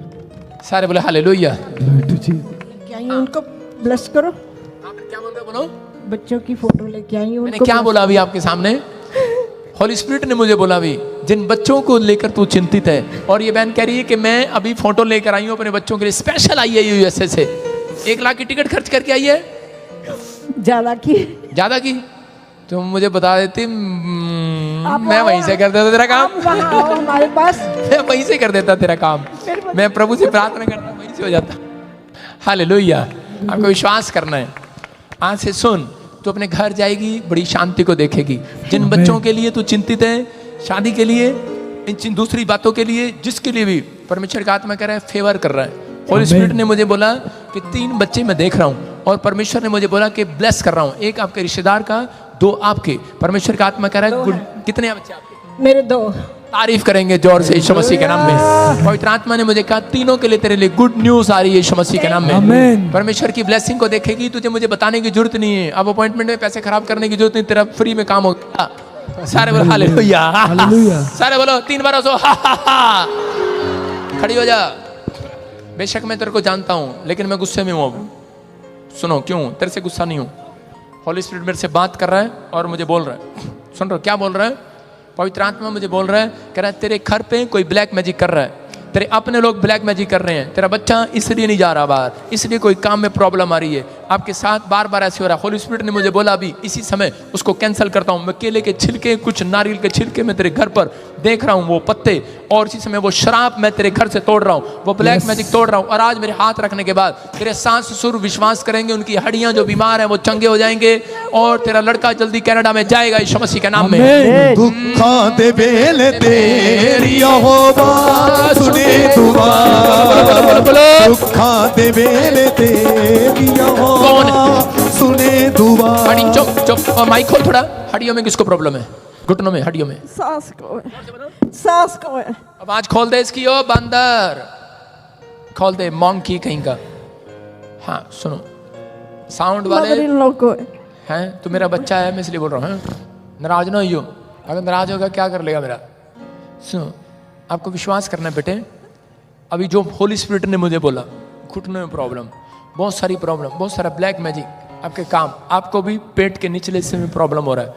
सारे बोले हालेलुया। Glory to Jesus. लेके आई हूँ, उनको ब्लेस करो। आपने क्या बोल रहे हो, बोलो। बच्चों की फोटो लेके आई हूँ, मैंने उनको क्या bless बोला अभी आपके सामने? हॉली स्पिरिट ने मुझे बोला अभी, जिन बच्चों को लेकर तू चिंतित है। और ये बहन कह रही है कि मैं अभी फोटो लेकर आई हूँ अपने बच्चों के लिए, स्पेशल आई है यूएसए से, 1 लाख की टिकट खर्च करके आई है। ज्यादा की। ज्यादा की तुम मुझे बता देती, आप मैं आओ, वहीं से कर देता तेरा काम। आप वहाँ आओ हमारे पास। मैं वहीं से कर देता तेरा काम। मैं प्रभु से प्रार्थना करता, वहीं से हो जाता। हालेलुया। आपको विश्वास करना है। आज से सुन, तू अपने घर जाएगी, बड़ी शांति को देखेगी। जिन बच्चों के लिए तू चिंतित है, शादी के लिए, इन दूसरी बातों के लिए, जिसके लिए भी परमेश्वर का आत्मा कह रहा है, फेवर कर रहा है। होली स्पिरिट ने मुझे बोला कि 3 बच्चे मैं देख रहा हूँ और परमेश्वर ने मुझे बोला कि ब्लेस कर रहा हूँ। 1 आपके रिश्तेदार का, 2 आपके। परमेश्वर का आत्मा कह रहा है गुड। कितने बच्चे आपके? मेरे 2। तारीफ करेंगे जोर से यीशु मसीह के नाम में। पवित्र आत्मा ने मुझे कहा तीनों के लिए तेरे लिए गुड न्यूज आ रही है यीशु मसीह के नाम में। आमीन। परमेश्वर की ब्लेसिंग को देखेगी, तुझे मुझे बताने की जरूरत नहीं है। अब अपॉइंटमेंट में पैसे खराब करने की जरूरत नहीं, तेरा फ्री में काम होगा। सारे बोलो हालेलुया। हालेलुया। सारे बोलो 3 बार हंसो, हा हा हा। खड़ी हो जा। बेशक मैं तेरे को जानता हूं, लेकिन मैं गुस्से में हूं अब। सुनो क्यों, तेरे से गुस्सा नहीं हूं। हॉली स्पिरिट मेरे से बात कर रहा है और मुझे बोल रहा है। सुन रहे हो क्या बोल रहा है? पवित्र आत्मा मुझे बोल रहा है, कह रहा है तेरे घर पे कोई ब्लैक मैजिक कर रहा है, तेरे अपने लोग ब्लैक मैजिक कर रहे हैं। तेरा बच्चा इसलिए नहीं जा रहा बाहर, इसलिए कोई काम में प्रॉब्लम आ रही है। आपके साथ बार बार ऐसे हो रहा है। होली स्पिरिट ने मुझे बोला अभी इसी समय उसको कैंसिल करता हूँ। मैं केले के छिलके, कुछ नारियल के छिलके मैं तेरे घर पर देख रहा हूँ, वो पत्ते, और इसी समय वो शराब मैं तेरे घर से तोड़ रहा हूँ, वो ब्लैक मैजिक तोड़ रहा हूँ। और आज मेरे हाथ रखने के बाद तेरे सास ससुर विश्वास करेंगे, उनकी हड्डियां जो बीमार है वो चंगे हो जाएंगे और तेरा लड़का जल्दी कनाडा में जाएगा यीशु मसीह के नाम में। दुखा दे बेले तेरी यहोवा सुने दुआ, दुखा दे बेले तेरी यहोवा सुने दुआ। हड्डी चुप चुप, माइक खोल थोड़ा। हड्डियों में किसको प्रॉब्लम है? घुटनों में, हड्डियों में। सास को है, सास को है। आवाज खोल दे इसकी, ओ बंदर खोल दे, मॉन्की कहीं का। हाँ सुनो, साउंड वाले मदर इन लॉ को है। हैं। तू मेरा बच्चा है, मैं इसलिए बोल रहा हूँ। नाराज ना हो, अगर नाराज होगा क्या कर लेगा मेरा। सुनो, आपको विश्वास करना है बेटे। अभी जो होली स्पिरिट ने मुझे बोला, घुटनों में प्रॉब्लम, बहुत सारी प्रॉब्लम, बहुत सारा ब्लैक मैजिक आपके काम। आपको भी पेट के निचले हिस्से में प्रॉब्लम हो रहा है,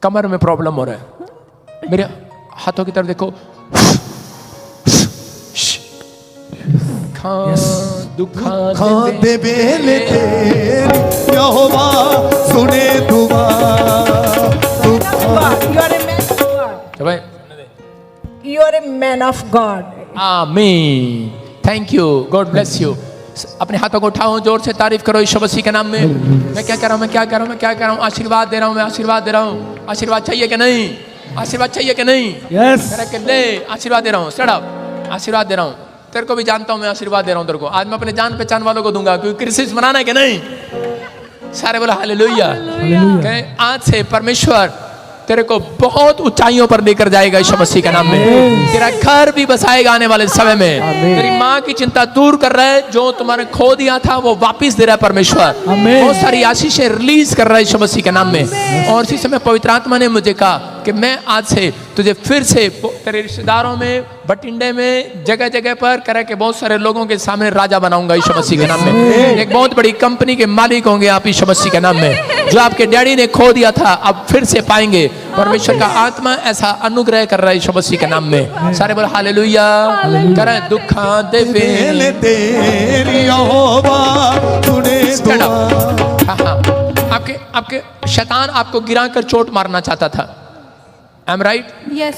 कमर में प्रॉब्लम हो रहा है। मेरे हाथों की तरफ देखो। दुखा दे बेले तेरी यहोवा सुने दुआ। You are a man of God. You are a man of God. आमीन। Thank you, God bless you. अपने हाथों को उठाओ, जोर से तारीफ करो यीशु मसीह के नाम में। मैं क्या कर रहा हूँ, मैं क्या कर रहा हूँ, मैं क्या कर रहा हूँ? आशीर्वाद दे रहा हूँ, मैं आशीर्वाद दे रहा हूँ। आशीर्वाद चाहिए कि नहीं? आशीर्वाद चाहिए कि नहीं? यस। मेरा के ले आशीर्वाद दे रहा हूँ। Stand up. आशीर्वाद दे रहा हूँ तेरे को भी, जानता हूँ मैं आशीर्वाद दे रहा हूँ तेरे को। आज मैं अपने जान पहचान वालों को दूंगा, क्योंकि क्रिसमस मनाना है कि नहीं? सारे बोला हालेलुया। आज से परमेश्वर तेरे को बहुत ऊंचाइयों पर लेकर जाएगा यीशु मसीह के नाम में। तेरा घर भी बसाएगा आने वाले समय में। तेरी माँ की चिंता दूर कर रहा है, जो तुम्हारे खो दिया था वो वापस दे रहा है परमेश्वर। बहुत सारी आशीषें रिलीज कर रहा है यीशु मसीह के नाम में। और इसी समय पवित्र आत्मा ने मुझे कहा कि मैं आज से तुझे फिर से तेरे रिश्तेदारों में, बटिंडे में, जगह जगह पर कह के बहुत सारे लोगों के सामने राजा बनाऊंगा यीशु मसीह के नाम में। एक बहुत बड़ी कंपनी के मालिक होंगे आप यीशु मसीह के नाम में। जो आपके डैडी ने खो दिया था अब फिर से पाएंगे। परमेश्वर का आत्मा ऐसा अनुग्रह कर रहा है यीशु मसीह के नाम में। सारे बोल हालेलुया। करे दुखा दे पहले तेरी यहोवा तूने दुआ। आपके शैतान आपको गिरा कर चोट मारना चाहता था। I am right? यस।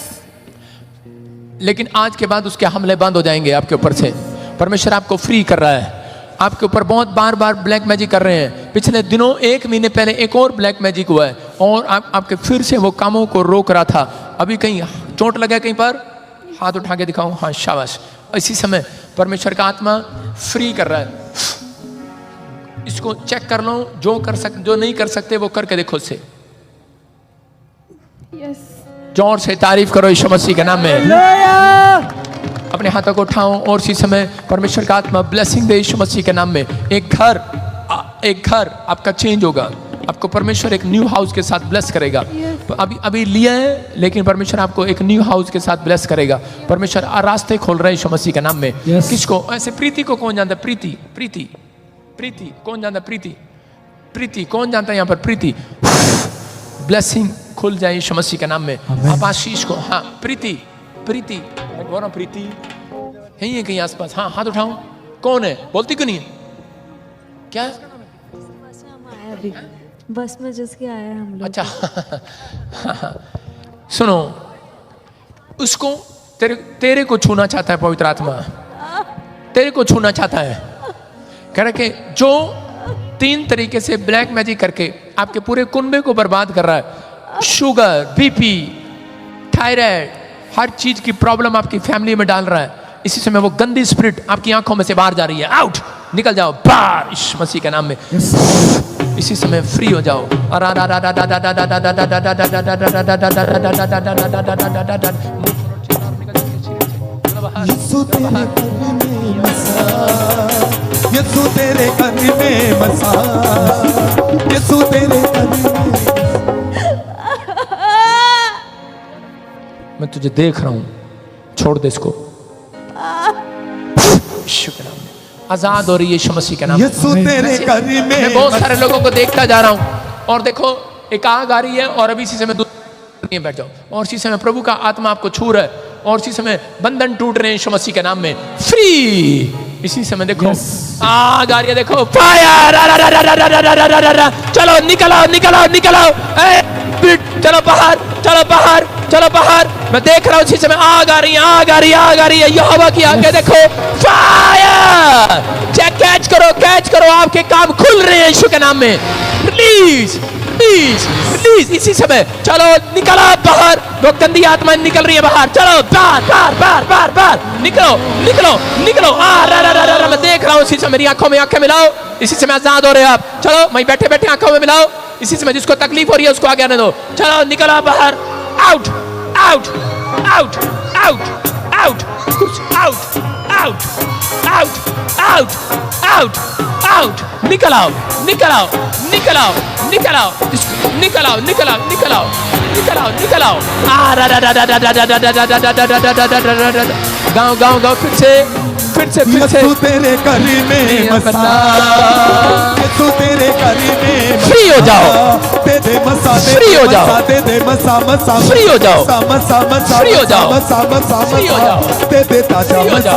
लेकिन आज के बाद उसके हमले बंद हो जाएंगे आपके ऊपर से। परमेश्वर आपको फ्री कर रहा है। आपके ऊपर बहुत बार ब्लैक मैजिक कर रहे हैं। पिछले दिनों 1 महीने पहले एक और ब्लैक मैजिक हुआ है और आपके फिर से वो कामों को रोक रहा था। अभी कहीं चोट लगा कहीं पर, हाथ उठा के दिखाऊं। हाँ शाबाश। इसी समय परमेश्वर का आत्मा फ्री कर रहा है। इसको चेक कर लो। जो नहीं कर सकते वो करके देखो इससे। यस। जोर से तारीफ करो यीशु मसीह के नाम में। अपने हाथों को उठाओ और इसी समय परमेश्वर का आत्मा ब्लेसिंग दे यीशु मसीह के नाम में। एक घर आपका चेंज होगा। आपको परमेश्वर एक न्यू हाउस के साथ ब्लेस करेगा। अभी लिया है लेकिन परमेश्वर आपको एक न्यू हाउस के साथ ब्लेस करेगा। परमेश्वर रास्ते खोल रहा है यीशु मसीह के नाम में। किसको? ऐसे प्रीति को कौन जानता है? प्रीति कौन जानता है? प्रीति कौन जानता है? यहाँ पर प्रीति ब्लेसिंग खुल जाए यीशु मसीह के नाम में। आप आशीष को, हाँ प्रीति बोल रहा प्रीति यही है कहीं आसपास। हाँ हाथ उठाओ। कौन है? बोलती क्यों नहीं है? क्या अभी बस में जिसके आया है हम लोग। अच्छा सुनो, उसको तेरे को छूना चाहता है पवित्र आत्मा। तेरे को छूना चाहता है। कह रहा कि जो 3 तरीके से ब्लैक मैजिक करके आपके पूरे कुनबे को बर्बाद कर रहा है। शुगर, बीपी, थायराइड, हर चीज की प्रॉब्लम आपकी फैमिली में डाल रहा है। इसी समय वो गंदी स्पिरिट आपकी आंखों में से बाहर जा रही है। आउट, निकल जाओ बाहर यीशु मसीह के नाम में। इसी समय फ्री हो जाओ। यीशु तेरे घर में बसा, यीशु तेरे घर में। मैं तुझे देख रहा हूं, छोड़ दे इसको। यीशु के नाम में आजाद हो रही है यीशु मसीह के नाम में। यीशु तेरे घर में। मैं बहुत सारे लोगों को देखता जा रहा हूं और देखो एक आग आ रही है और अभी इसी समय दूर बैठ जाओ और इसी समय प्रभु का आत्मा आपको छू रहा है और इसी समय बंधन टूट रहे हैं यीशु मसीह के नाम में। फ्री। इसी समय देखो आग आ रही है, देखो फायर। चलो निकलो। चलो बाहर। मैं देख रहा हूं इसी समय आग आ रही है। यहोवा की आग है, देखो फायर। कैच करो। आपके काम खुल रहे हैं यीशु के नाम में। रिलीज। इसी समय चलो निकलो बाहर। वो गंदी आत्मा निकल रही है बाहर। चलो बाहर निकलो। मैं देख रहा हूं इसी समय। मेरी आंखों में आंखें मिलाओ। इसी समय आजाद हो रहे हो आप। चलो वहीं बैठे आंखों में मिलाओ। इसी समय जिसको तकलीफ हो रही है उसको आगे आने दो। चलो निकलो बाहर। आउट। निकल आओ। गाँव फिर से यीशु तेरे घर में बसा, यीशु तेरे घर में फ्री हो जाओ। दे दे मसा, फ्री हो जाओ। दे दे मसा, फ्री हो जाओ। मसा, फ्री हो जाओ। फ्री हो जाओ। दे दे ताजा मसा,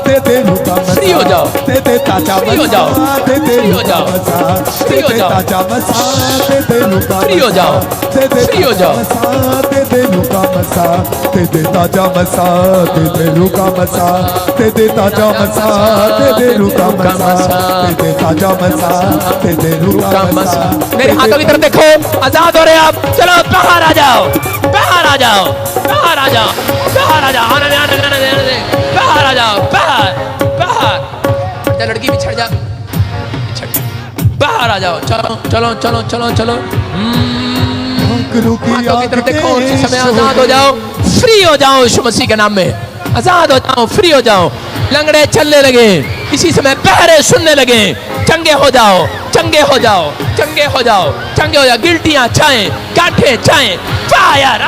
दे दे रुका मसा, फ्री हो जाओ। दे दे ताजा फ्री हो जाओ। दे दे फ्री हो जाओ। मसा, फ्री हो दे दे जाओ। ताजा मसा, दे दे रुका फ्री हो जाओ। दे दे फ्री हो जाओ। दे दे रुका मसा, दे दे ताजा मसा, दे दे रुका मसा, दे दे ताजा मसा, दे दे रुका मसा, दे दे ताजा मसा, दे दे रुका मसा। मेरे हाथों की तरफ देखो। आजाद हो रहे आप। चलो बाहर आ जाओ। बाहर आ जाओ। आने। बाहर आ जाओ। बाहर लड़की भी छड़ जा। बाहर आ जाओ। चलो। पाखरू की हाथों की आग तरफ देखो, के उसी समय आजाद हो जाओ, फ्री हो जाओ यीशु मसीह के नाम में, आजाद हो जाओ, फ्री हो जाओ। लंगड़े चलने लगे, इसी समय बहरे सुनने लगे, चंगे हो जाओ, चंगे हो जाओ, चंगे हो जाओ, चंगे हो जाओ। गिल्टियां चाहे, गांठे चाहे, फायर,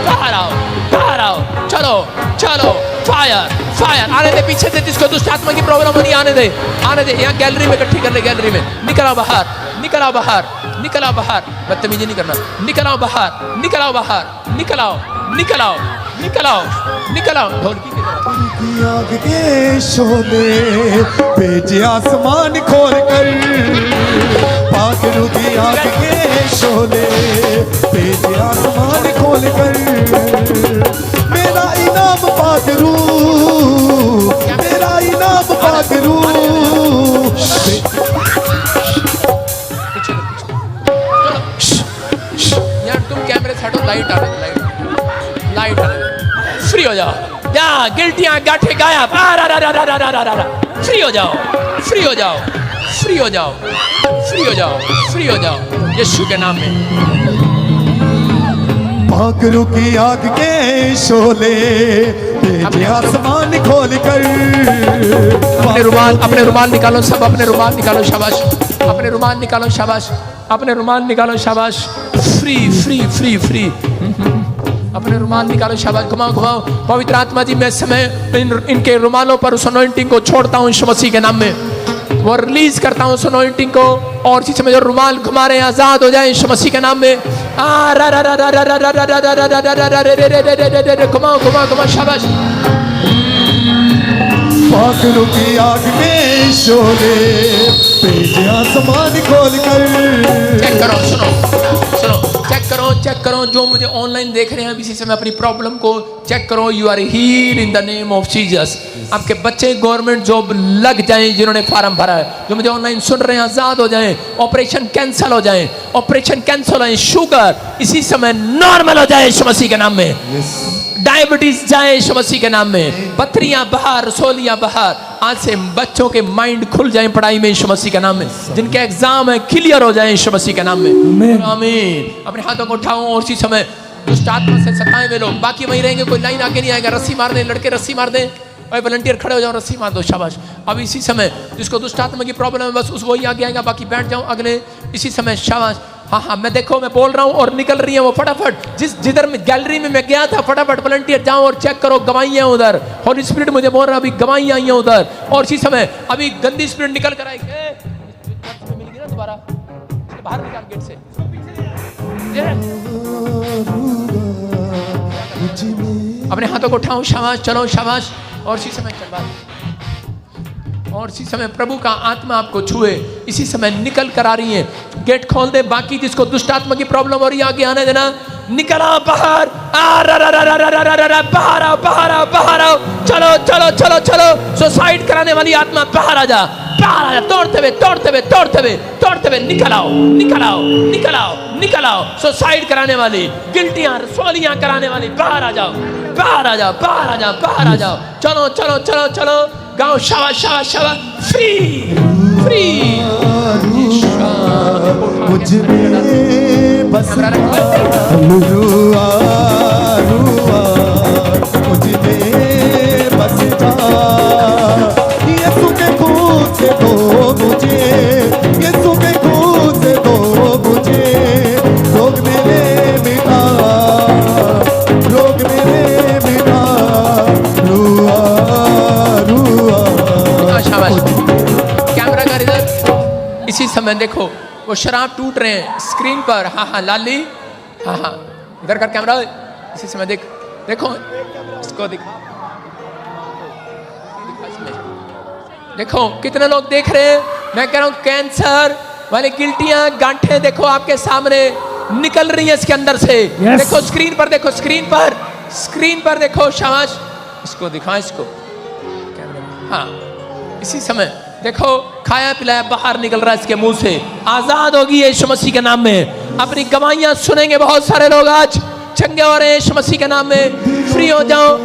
बाहर आओ, बाहर आओ, चलो चलो, फायर फायर। आने दे पीछे से जिसको दुष्ट आत्मा की प्रॉब्लम हो रही, आने दे, आने दे। यहाँ गैलरी में इकट्ठी कर ले, गैलरी में। निकल आओ बाहर, निकल आओ बाहर, निकल आओ बाहर, बदतमीजी नहीं करना। निकल आओ बाहर, निकल आओ बाहर, निकल आओ, निकल आओ, निकल आओ, निकल आओ। ढोलकी की तरह की आग के शोले भेजे आसमान खोल कर, पाखरू की आग के शोले भेजे आसमान खोल कर। मेरा इनाम पाखरू, मेरा इनाम पाखरू। पीछे चलो, यार तुम कैमरे से हटो, लाइट आ रही, लाइट लाइट आ रही। फ्री हो जाओ, या गिल्टियां गांठे गायब, फ्री हो जाओ, फ्री हो जाओ, फ्री हो जाओ, फ्री हो जाओ, फ्री हो जाओ यीशु के नाम में। पाखरू की आग के शोले भेजे आसमान खोल कर। अपने रुमाल निकालो, सब अपने रुमाल निकालो, शाबाश। अपने रुमाल निकालो, शाबाश। अपने रुमाल निकालो, शाबाश। Free free free free. अपने रुमाल निकालो, शाबाश। घुमाओ घुमाओ। पवित्र आत्मा जी, मैं समय इनके रुमालों पर उस अनॉइंटिंग को छोड़ता हूँ यीशु मसीह के नाम में। वो रिलीज करता हूँ उस अनॉइंटिंग को, और इसी समय जो रुमाल घुमा रहे हैं आजाद हो जाए यीशु मसीह के नाम में। घुमाओ घुमाओ घुमाओ, शाबाश। पाखरू की आग में शोले भेजे आसमान खोल कर। चेक करो, सुनो सुनो, चेक करो, चेक करो। जो मुझे ऑनलाइन देख रहे हैं इसी समय अपनी प्रॉब्लम को चेक करो। You are healed in the name of Jesus. आपके बच्चे गवर्नमेंट जॉब लग जाएं, जिन्होंने फार्म भरा है। जो मुझे ऑनलाइन सुन रहे हैं आजाद हो जाएं, ऑपरेशन कैंसिल हो जाएं, ऑपरेशन कैंसिल हो जाए। शुगर इसी समय नॉर्मल हो जाए यीशु मसीह के नाम में। डायबिटीज जाए यीशु मसीह के नाम में। पथरियां बाहर, रसोलियां बाहर। आज से बच्चों के माइंड खुल जाए पढ़ाई में यीशु मसीह के नाम में। जिनके एग्जाम है क्लियर हो जाए यीशु मसीह के नाम में। आमीन। अपने हाथों को उठाओ, और इसी समय दुष्ट आत्मा से सताए हुए लोग बाकी वहीं रहेंगे, कोई लाइन आगे नहीं आएगा। रस्सी मार दें, लड़के रस्सी मार दें, और वॉलंटियर खड़े हो जाओ, रस्सी मार दो, शाबाश। अब इसी समय जिसको दुष्ट आत्मा की प्रॉब्लम है बस उस वही आगे आएगा, बाकी बैठ जाओ अगले। इसी समय शाबाश। हाँ हाँ, मैं देखो, मैं बोल रहा हूँ और निकल रही है वो फटाफट। जिधर में गैलरी में मैं गया था, फटाफट वॉलंटियर जाओ और चेक करो, गवाइयाँ उधर। हॉली स्पिरिट मुझे बोल रहा है अभी गवाइयाँ आई हैं उधर। और इसी समय अभी गंदी स्पिरिट निकल कर आएगी। मिलेगी ना दोबारा, बाहर निकाल गेट से। अपने हाथों को उठाओ, शाबाश, चलो शाबाश। और इसी समय चल बात, और इसी समय प्रभु का आत्मा आपको छुए, इसी समय निकल कर आ रही है। गेट खोल दे। बाकी जिसको दुष्ट आत्मा की प्रॉब्लम हो रही है आगे आने देना। निकल आओ बाहर, बाहर आओ, बाहर आओ, बाहर आओ। चलो चलो चलो चलो। सुसाइड कराने वाली आत्मा बाहर आ जा, बाहर आ जा। तोड़ते हुए तोड़ते हुए तोड़ते हुए तोड़ते हुए निकल आओ, निकल आओ, निकल आओ, निकल आओ। सुसाइड कराने वाली, गिल्टियां रसोलियां कराने वाली बाहर आ जाओ, बाहर आ जाओ, बाहर आ जाओ, बाहर आ जाओ। चलो चलो चलो चलो, गाओ, शाबाश शाबाश शाबाश। Free free. मुझ में बस रुआ रुआ, मुझ में बस जा। यीशु के खून से दो मुझे, यीशु के खून से दो मुझे। रोग मेरे मिटा, रोग मेरे मिटा। रुआ रुआ। शाबाश। कैमरा कर इधर। इसी समय देखो वो शराब टूट रहे हैं स्क्रीन पर। हाँ हाँ लाली, हाँ हाँ इधर कर कैमरा। इसी समय देख, देखो इसको दिख, देखो कितने लोग देख रहे हैं। मैं कह रहा हूँ कैंसर वाले गिल्टियां गांठे देखो आपके सामने निकल रही है इसके अंदर से। देखो स्क्रीन पर, देखो स्क्रीन पर, स्क्रीन पर देखो, शाबाश। इसको दिखा, इसको कैमरा। हाँ इसी समय देखो खाया पिलाया बाहर निकल रहा है इसके मुंह से। आजाद होगी यीशु मसीह के नाम में। अपनी गवाहियां सुनेंगे बहुत सारे लोग, आज चंगे हो रहे हैं यीशु मसीह के नाम में। फ्री हो जाओ।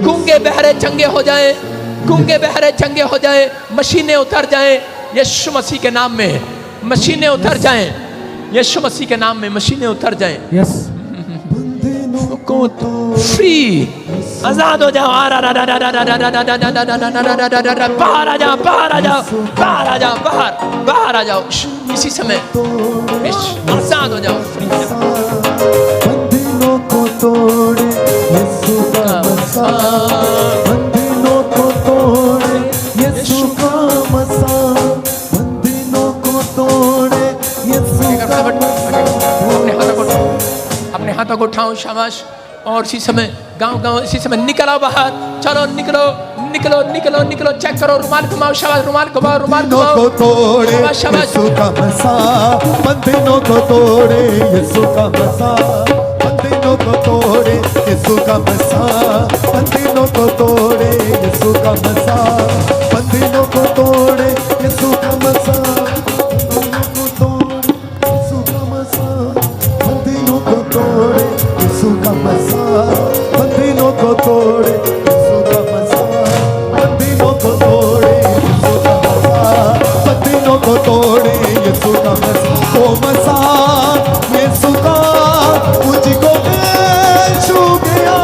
गूंगे बहरे चंगे हो जाए, गूंगे बहरे चंगे हो जाए, मशीनें उतर जाए यीशु मसीह के नाम में। मशीनें उतर जाएं, यीशु मसीह के नाम में मशीनें उतर जाएं। यस को फ्री आजाद हो जाओ, बाहर आ जाओ, बाहर आ जाओ, बाहर आ जाओ, बाहर आ जाओ। इसी समय आजाद हो जाओ, फ्री हो जाओ। बंधनों को तोड़े यीशु का मसाह, बंधनों को तोड़े यीशु का मसाह, बंधनों को तोड़े यीशु का अपने हाथों को उठाओ, शाबाश। और इसी समय गांव इसी समय निकलो बाहर, चलो निकलो निकलो निकलो निकलो, चेक करो, रुमाल घुमाओ, शाबाश, रुमाल घुमाओ, रुमाल घुमाओ, को तोड़े शाबाश, शाबाश। यीशु का मसाह, बंधनों को तोड़े यीशु का मसाह, बंधनों को तोड़े यीशु का मसाह, बंधनों को तोड़े यीशु का मसाह, बंधनों को तोड़े यीशु का मसाह, बंधनों को तोड़े यीशु का मसाह, बंधनों को तोड़े यीशु का मसाह, बंधनों को तोड़े यीशु का मसाह, बंधनों को तोड़े यीशु का मसाह, बंधनों को तोड़े यीशु का मसाह, ओ मसाह यीशु का मुझको छू गया,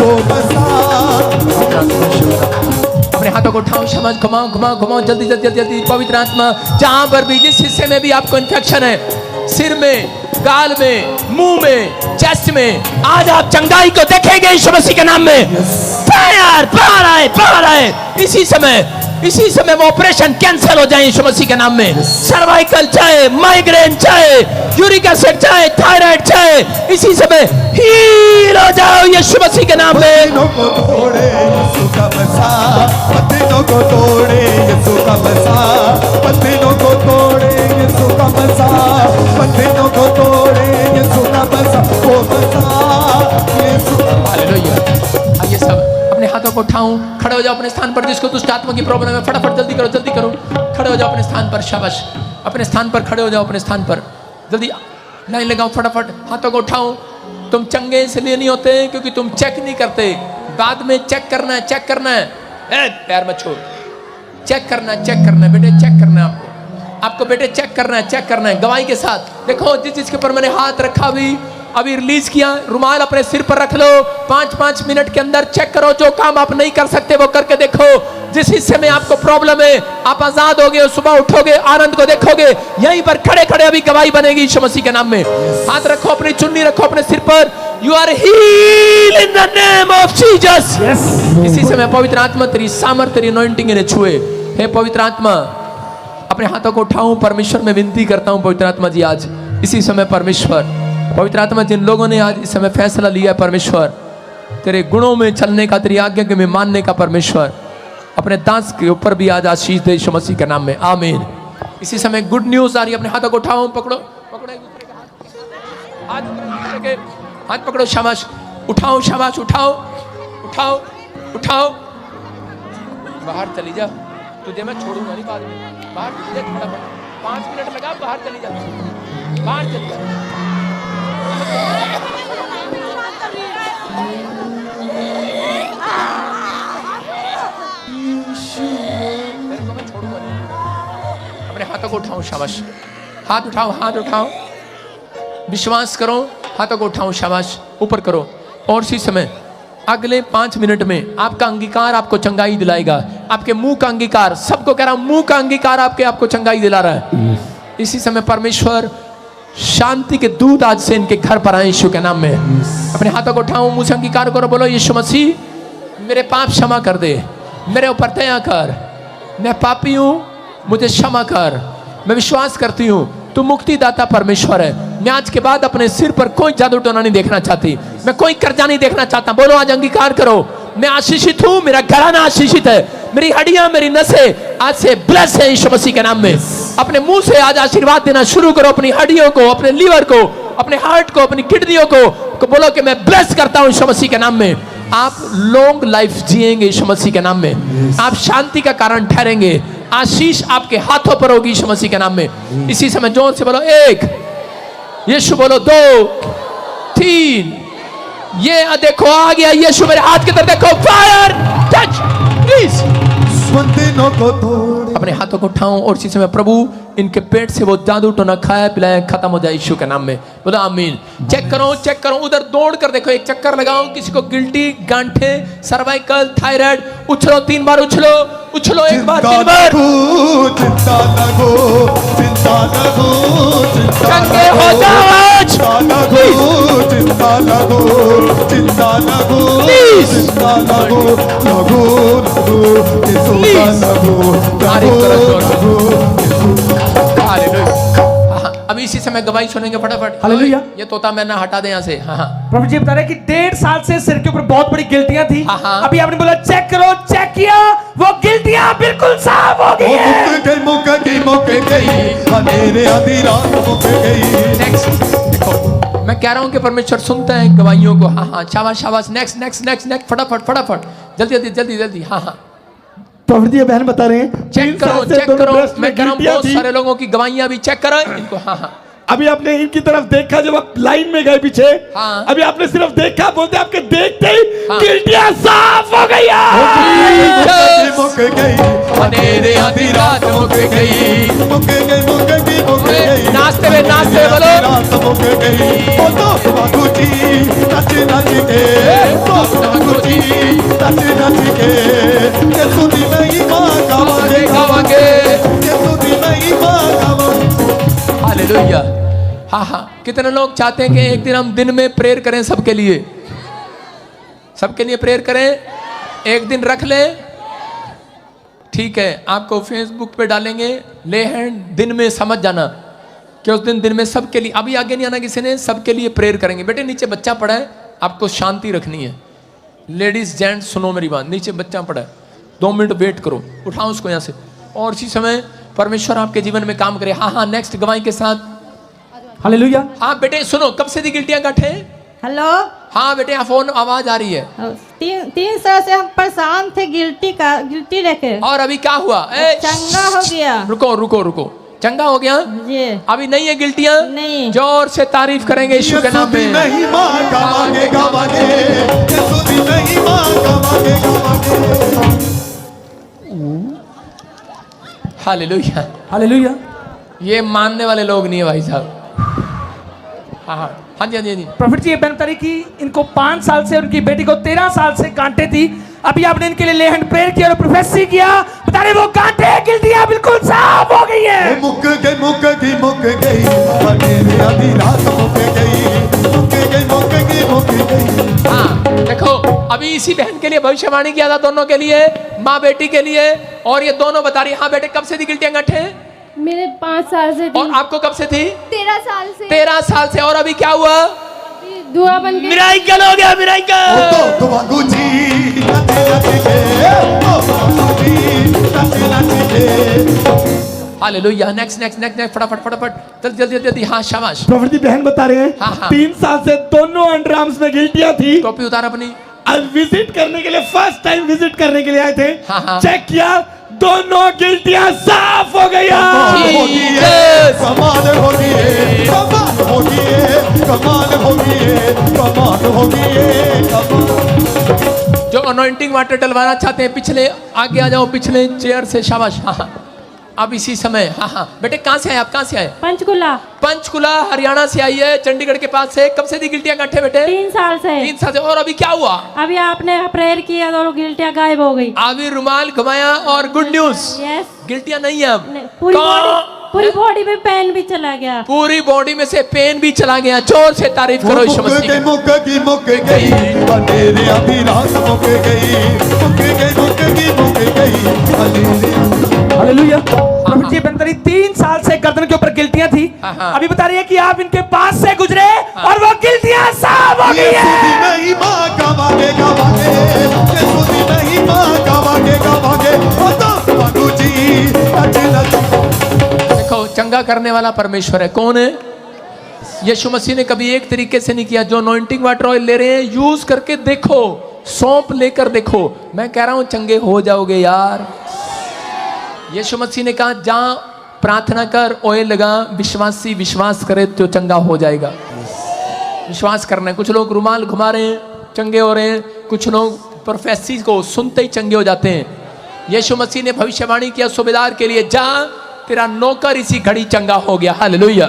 ओ मसाह। अपने हाथों को उठाओ, शाबाश, घुमाओ घुमाओ घुमाओ, जल्दी जल्दी जल्दी जल्दी। पवित्र आत्मा जहां पर भी जिस हिस्से में भी आपको इन्फेक्शन है, सिर में, गाल में, मुंह में, चेस्ट में, आज आप चंगाई को देखेंगे यीशु मसीह के नाम में। फायर, बाहर आए, बाहर आए। इसी समय वो ऑपरेशन कैंसिल हो जाए यीशु मसीह के नाम में। सर्वाइकल चाहे, माइग्रेन चाहे, यूरिक एसिड चाहे, थायराइड चाहे, इसी समय हील हो जाओ यीशु मसीह के नाम में। बंधनों को तोड़े यीशु का मसाह, बंधनों को तोड़े यीशु का मसाह, बंधनों को तोड़े यीशु का मसाह, बंधनों को तोड़े यीशु का मसाह, ओ मसाह यीशु। हालेलुया। आइए सब अपने हाथों को उठाऊं, खड़े हो जाओ अपने स्थान पर। जिसको दुष्ट आत्मा की प्रॉब्लम है, फटाफट जल्दी करो, जल्दी करो, खड़े हो जाओ अपने स्थान पर। शाबाश, अपने स्थान पर खड़े हो जाओ, अपने स्थान पर जल्दी लाइन लगाओ, फटाफट हाथों को उठाओ। तुम चंगे इसलिए नहीं होते क्योंकि तुम चेक नहीं करते, बाद में चेक करना है, चेक करना है। पैर मत छोड़, चेक करना है, चेक करना है बेटे, चेक करना है आपको बेटे, चेक करना है, चेक करना है गवाही के साथ। देखो जिस जिसके ऊपर मैंने हाथ रखा अभी रिलीज किया, रुमाल अपने सिर पर रख लो, 5-5 मिनट के अंदर चेक करो। जो काम आप नहीं कर सकते वो करके देखो। जिस हिस्से में आपको प्रॉब्लम है, आप आजाद होगे, सुबह उठोगे, आनंद को देखोगे। यहीं पर खड़े खड़े अभी गवाही बनेगी यीशु मसीह के नाम में। हाथ रखो, अपनी चुन्नी रखो अपने सिर पर। You are healed in the name of Jesus. इसी समय पवित्र आत्मा तेरी सामर्थ, तेरी अनॉइंटिंग ने छुए। हे पवित्र आत्मा, अपने हाथों को उठाऊं, परमेश्वर में विनती करता हूं पवित्र आत्मा जी, आज इसी समय परमेश्वर, पवित्र आत्मा जिन लोगों ने आज इस समय फैसला लिया है परमेश्वर, तेरे गुणों में चलने का, तेरी आज्ञा के में मानने का, परमेश्वर अपने दास के ऊपर भी आज आशीष दे यीशु मसीह के नाम में, आमीन। इसी समय गुड न्यूज आ रही है। अपने हाथों को उठाओ, पकड़ो पकड़ो एक दूसरे के हाथ, दूसरे के हाथ पकड़ो, शाबाश, उठाओ, शाबाश, उठाओ उठाओ उठाओ। बाहर चली जा, तुझे मैं छोड़ूंगा नहीं बाद में। बाहर चली जा, फटाफट 5 मिनट लगा, बाहर चली जा, बाहर चली जा। अपने हाथों को उठाओ, शाबाश, हाथ उठाओ, हाथ उठाओ, विश्वास करो, हाथों को उठाओ, शाबाश, ऊपर करो। और इसी समय अगले 5 मिनट में आपका अंगीकार आपको चंगाई दिलाएगा। आपके मुंह का अंगीकार, सबको कह रहा हूं, मुंह का अंगीकार आपको चंगाई दिला रहा है। इसी समय परमेश्वर शांति के दूत आज से इनके घर पर आए यीशु के नाम में। अपने हाथों को उठाओ, मुंह से अंगीकार करो, बोलो यीशु मसीह मेरे पाप क्षमा कर दे, मेरे ऊपर दया कर, मैं पापी हूं, मुझे क्षमा कर। मैं विश्वास करती हूं तू मुक्तिदाता परमेश्वर है। मैं आज के बाद अपने सिर पर कोई जादू टोना नहीं देखना चाहती, मैं कोई कर्जा नहीं देखना चाहता। बोलो आज अंगीकार करो, मैं आशीषित हूं, मेरा घराना आशीषित है, मेरी हड्डियां, मेरी नसें आज से ब्लेस है यीशु मसीह के नाम में। अपने मुंह से आज आशीर्वाद देना शुरू करो, अपनी हड्डियों को, अपने लीवर को, अपने हार्ट को, अपनी किडनियों को बोलो कि मैं ब्लेस करता हूं यीशु मसीह के नाम में। आप लॉन्ग लाइफ जिएंगे यीशु मसीह के नाम में, आप शांति का कारण ठहरेंगे, आशीष आपके हाथों पर होगी यीशु मसीह के नाम में। इसी समय जोर से बोलो 1, यीशु बोलो 2, 3, ये देखो आ गया यीशु, मेरे हाथ की तरफ देखो, फायर टच प्लीज। बंधनों को तोड़े, अपने हाथों को उठाओ और इसी समय प्रभु इनके पेट से वो जादू टोना खाया पिलाया खत्म हो जाए यीशु के नाम में, बोलो आमीन। चेक करो, उधर दौड़ कर देखो, एक चक्कर लगाओ, किसी को गिल्टी, गांठे, सर्वाइकल, थायराइड, उछलो 3 बार, उछलो 1 बार, 3 बार, चिंता लगो, चिंता लगो, चंगे हो जाओ आज। चिंता लगो, चिंता लगो, चिंता लगो, चिंता लगो, लगो, लगो, यीशु का लगो, हाँ, अभी इसी समय गवाही सुनेंगे फटाफट। हालेलुया। ये तोता मैंने हटा दे यहाँ से। हाँ हाँ, प्रभु जी बता रहे हैं कि 1.5 साल से सिर के ऊपर बहुत बड़ी गिल्टियां थी। हाँ, हाँ। अभी आपने बोला चेक करो, चेक किया, वो गिल्टियां बिल्कुल साफ हो गई है। मुक गई, मेरे आधी रात मुक गई। नेक्स्ट देखो, मैं कह रहा हूँ कि परमेश्वर सुनता है गवाहियों को। हाँ हाँ, शाबाश शाबाश, नेक्स्ट नेक्स्ट नेक्स्ट नेक्स्ट, फटाफट, जल्दी जल्दी जल्दी जल्दी। हाँ हाँ, प्रभु जी बहन बता रहे हैं चेक करो, मैं कह रहा हूँ बहुत सारे लोगों की गवाहियां भी चेक करो इनको। हाँ हाँ, अभी आपने इनकी तरफ देखा जब आप लाइन में गए पीछे। हाँ। अभी आपने सिर्फ देखा, बोलते आपके देखते ही हाँ। गिल्टियां साफ हो गई मुक गई, अंधेरे आधी रात मुक गई। मुक गई, नाचते हुए बोलो, रात मुक गई। ओ तो बाबू जी नच नच के, तो बाबू जी नच नच के, ये सुनी नहीं मां गावांगे, ये सुनी नहीं मां गावांगे। हालेलुया। हाँ हाँ, कितने लोग चाहते हैं कि एक दिन हम दिन में प्रेयर करें सबके लिए, सबके लिए प्रेयर करें, एक दिन रख लें। ठीक है, आपको फेसबुक पे डालेंगे, ले हैंड, दिन में समझ जाना कि उस दिन में सबके लिए, अभी आगे नहीं आना किसी ने, सबके लिए प्रेयर करेंगे। बेटे नीचे बच्चा पड़ा है, आपको शांति रखनी है। लेडीज जेंट्स सुनो मेरी बात, नीचे बच्चा पड़ा है, 2 मिनट वेट करो, उठाओ उसको यहाँ से, और इसी समय परमेश्वर आपके जीवन में काम करे। हाँ हाँ, नेक्स्ट गवाही के साथ। हालेलुया। हाँ बेटे सुनो, कब से दी गिल्टियां गांठे? हेलो। हाँ बेटे, फोन आवाज आ रही है। 3 साल से हम परेशान थे गिल्टी लेके। और अभी क्या हुआ? चंगा हो गया। रुको, चंगा हो गया जी। अभी नहीं है गिल्टियां? नहीं। जोर से तारीफ करेंगे यीशु के नाम में। नहीं मां गावांगे, गावांगे, ये सुनी नहीं मां गावांगे, गावांगे। हालेलुया। हालेलुया। ये मानने वाले लोग नहीं है भाई साहब। हाँ हाँ हाँ जी, हाँ जी, हाँ जी। प्रॉफिट जी ये बहन बता रही कि इनको 5 साल से, उनकी बेटी को 13 साल से गांठे थी। अभी आपने इनके लिए ले हैंड प्रेयर किया और प्रोफेसी किया, बता रहे वो गांठे गिल्टियां बिल्कुल साफ हो गई है। मुक गई, अंधेरे आधी रात मुक गई। हाँ देखो, अभी इसी बहन के लिए भविष्यवाणी किया था, दोनों के लिए, माँ बेटी के लिए, और ये दोनों बता रही। हाँ बेटे, कब से थी गिल्टियां गांठे? मेरे 5 साल से थी। और आपको कब से थी? 13 साल से। 13 साल से। और अभी क्या हुआ? दुआ बन के मिराइकल हो गया, मिराइकल। तो बाबू जी नच नच के, तो बाबू जी नच नच के। हालेलुया। नेक्स्ट नेक्स्ट नेक्स्ट, फटाफट जल्दी। हाँ शाबाश। प्रॉफिट जी बहन बता रहे हैं हाँ, हाँ। 3 साल से दोनों अंडरआर्म्स में गिल्टियां थी। टोपी उतार अपनी। अब विजिट करने के लिए, फर्स्ट टाइम विजिट करने के लिए आए थे। हाँ, हाँ। चेक किया, दोनों गिल्टियां साफ हो गई। कमाल होगी है, कमाल होगी है, कमाल होगी है, कमाल होगी है, कमाल होगी है, कमाल। जो अनॉइंटिंग वाटर डलवाना चाहते हैं, पिछले आगे आ जाओ, पिछले चेयर से। शाबाश। हाँ हाँ, अब इसी समय। हाँ हाँ बेटे, कहाँ से आए आप? कहाँ से आए? पंचकुला हरियाणा से आई है, चंडीगढ़ के पास से। कब से थी गिल्टियां गांठे बेटे? 3 साल से। 3 साल से। और अभी क्या हुआ? अभी आपने प्रेयर किया तो गिल्टियां गायब हो गई। अभी रुमाल घुमाया और गुड न्यूज, यस। गिल्टियां नहीं है अब। पूरी बॉडी में पेन भी चला गया। पूरी बॉडी में से पेन भी चला गया। जोर से तारीफ करो यीशु मसीह की। मुक गई, अंधेरे आधी रात मुक गई, हालेलुया। प्रॉफिट जी बहन 3 साल से गर्दन के ऊपर गिल्टियां थी। हाँ, हाँ। अभी बता रही है कि आप इनके पास से गुजरे और वो गिल्टियां साफ हो गई है। नहीं मां गावांगे, गावांगे, ये सुनी नहीं मां गावांगे, गावांगे। ओ तो बाबू जी नच नच। देखो, चंगा करने वाला परमेश्वर है। कौन है? यीशु मसीह ने कभी एक तरीके से नहीं किया। जो अनॉइंटिंग वाटर ऑयल ले रहे हैं, यूज करके देखो, सौंप लेकर देखो। मैं कह रहा हूं चंगे हो जाओगे यार। यीशु मसीह ने कहा, जहां प्रार्थना कर, ऑयल लगा, विश्वासी विश्वास करे तो चंगा हो जाएगा। विश्वास करना है। कुछ लोग रुमाल घुमा रहे हैं, चंगे हो रहे हैं। कुछ लोग प्रोफेसी को सुनते ही चंगे हो जाते हैं। यीशु मसीह ने भविष्यवाणी किया सूबेदार के लिए, जा तेरा नौकर इसी घड़ी चंगा हो गया। हालेलुया।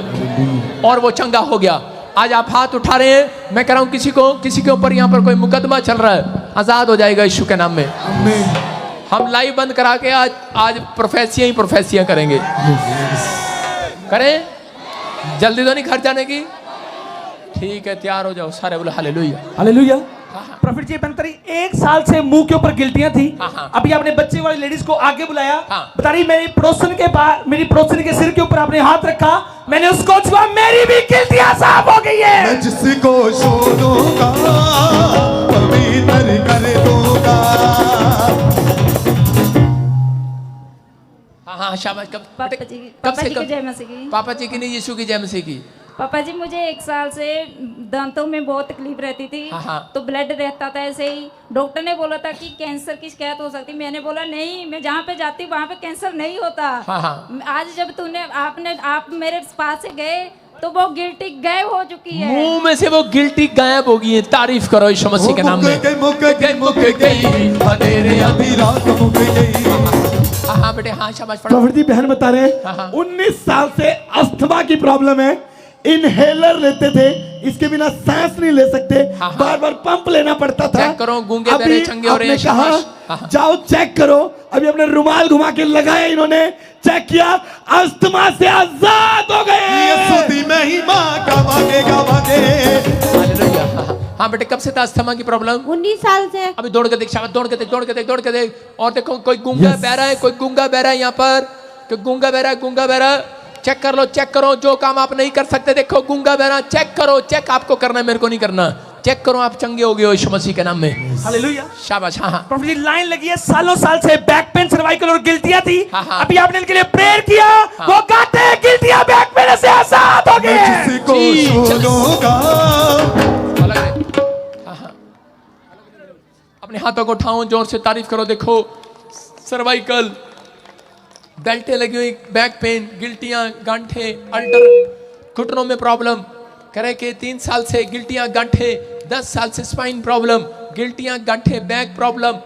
और वो चंगा हो गया। आज आप हाथ उठा रहे हैं, मैं कह रहा हूं किसी के ऊपर यहाँ पर कोई मुकदमा चल रहा है, आजाद हो जाएगा यीशु के नाम में। हम लाइव बंद करा के आज प्रोफेसियां करेंगे। करें? जल्दी तो नहीं घर जाने की? ठीक है, तैयार हो जाओ सारे, बोलो हालेलुया। हालेलुया। प्रॉफिट जी बनतरी 1 साल से मुंह के ऊपर गिल्टियां थी। अभी आपने बच्चे वाली लेडीज को आगे बुलाया। बता रही मेरी पड़ोसन के सिर के ऊपर आपने हाथ रखा, मैंने उसको छुआ, मेरी भी गिल्टियां साफ हो गई है। मैं जिसको छू दूंगा पवित्र कर दूंगा। हाँ शाबाश। पापा जी की जय मसीह की। पापा जी की नहीं, यीशु की जय मसीह की। पापा जी मुझे 1 साल से दांतों में बहुत तकलीफ रहती थी। तो ब्लड रहता था ऐसे ही। डॉक्टर ने बोला था कि कैंसर की शिकायत हो सकती। मैंने बोला नहीं, मैं जहाँ पे जाती वहाँ पे कैंसर नहीं होता। आज जब आप मेरे पास से गए तो वो गिल्टी गायब हो चुकी है। मुंह में से वो गिल्टी गायब हो गई है। तारीफ करो यीशु मसीह के नाम में। हाँ बेटे, हाँ शाबाश। प्रॉफिट जी बहन बता रहे हैं 19 साल से अस्थमा की प्रॉब्लम है, इनहेलर लेते थे, इसके बिना सांस नहीं ले सकते, बार बार पंप लेना पड़ता था। चेक करो, गूंगे बहरे चंगे हो रहे हैं। कहा जाओ चेक करो। अभी अपने रुमाल घुमा के लगाया, इन्होंने चेक किया, अस्थमा से आजाद हो गए। हाँ बेटे, कब से था अस्थमा की प्रॉब्लम? 19 साल से। अभी दौड़ के देख शाबाश, दौड़ के देख। और देखो कोई गूंगा बह रहा है, कोई गूंगा बह रहा है यहाँ पर, कोई गूंगा बह रहा है। चेक कर लो, चेक करो। जो काम आप नहीं कर सकते, देखो गूंगा बहरा, चेक करो। चेक आपको करना है, मेरे को नहीं करना। चेक करो, आप चंगे हो गए हो यीशु मसीह के नाम में। हालेलुया। शाबाश। हाँ। प्रॉफिट जी लाइन लगी है, सालों साल से बैक पेन, सर्वाइकल और गिल्टियां थी। अभी आपने इनके लिए प्रेयर किया, वो गाते हैं गिल्टियां बैक पेन से आजाद हो गए। अपने हाथों को उठाओ, जोर से तारीफ करो। देखो सर्वाइकल, बेल्टें लगी हुई, बैक पेन, गिल्टियां, गांठे, अल्टर, घुटनों में प्रॉब्लम, करे के 3 साल से गिल्टियां, गांठे, 10 साल से स्पाइन प्रॉब्लम, गिल्टियां, गांठे, बैक प्रॉब्लम,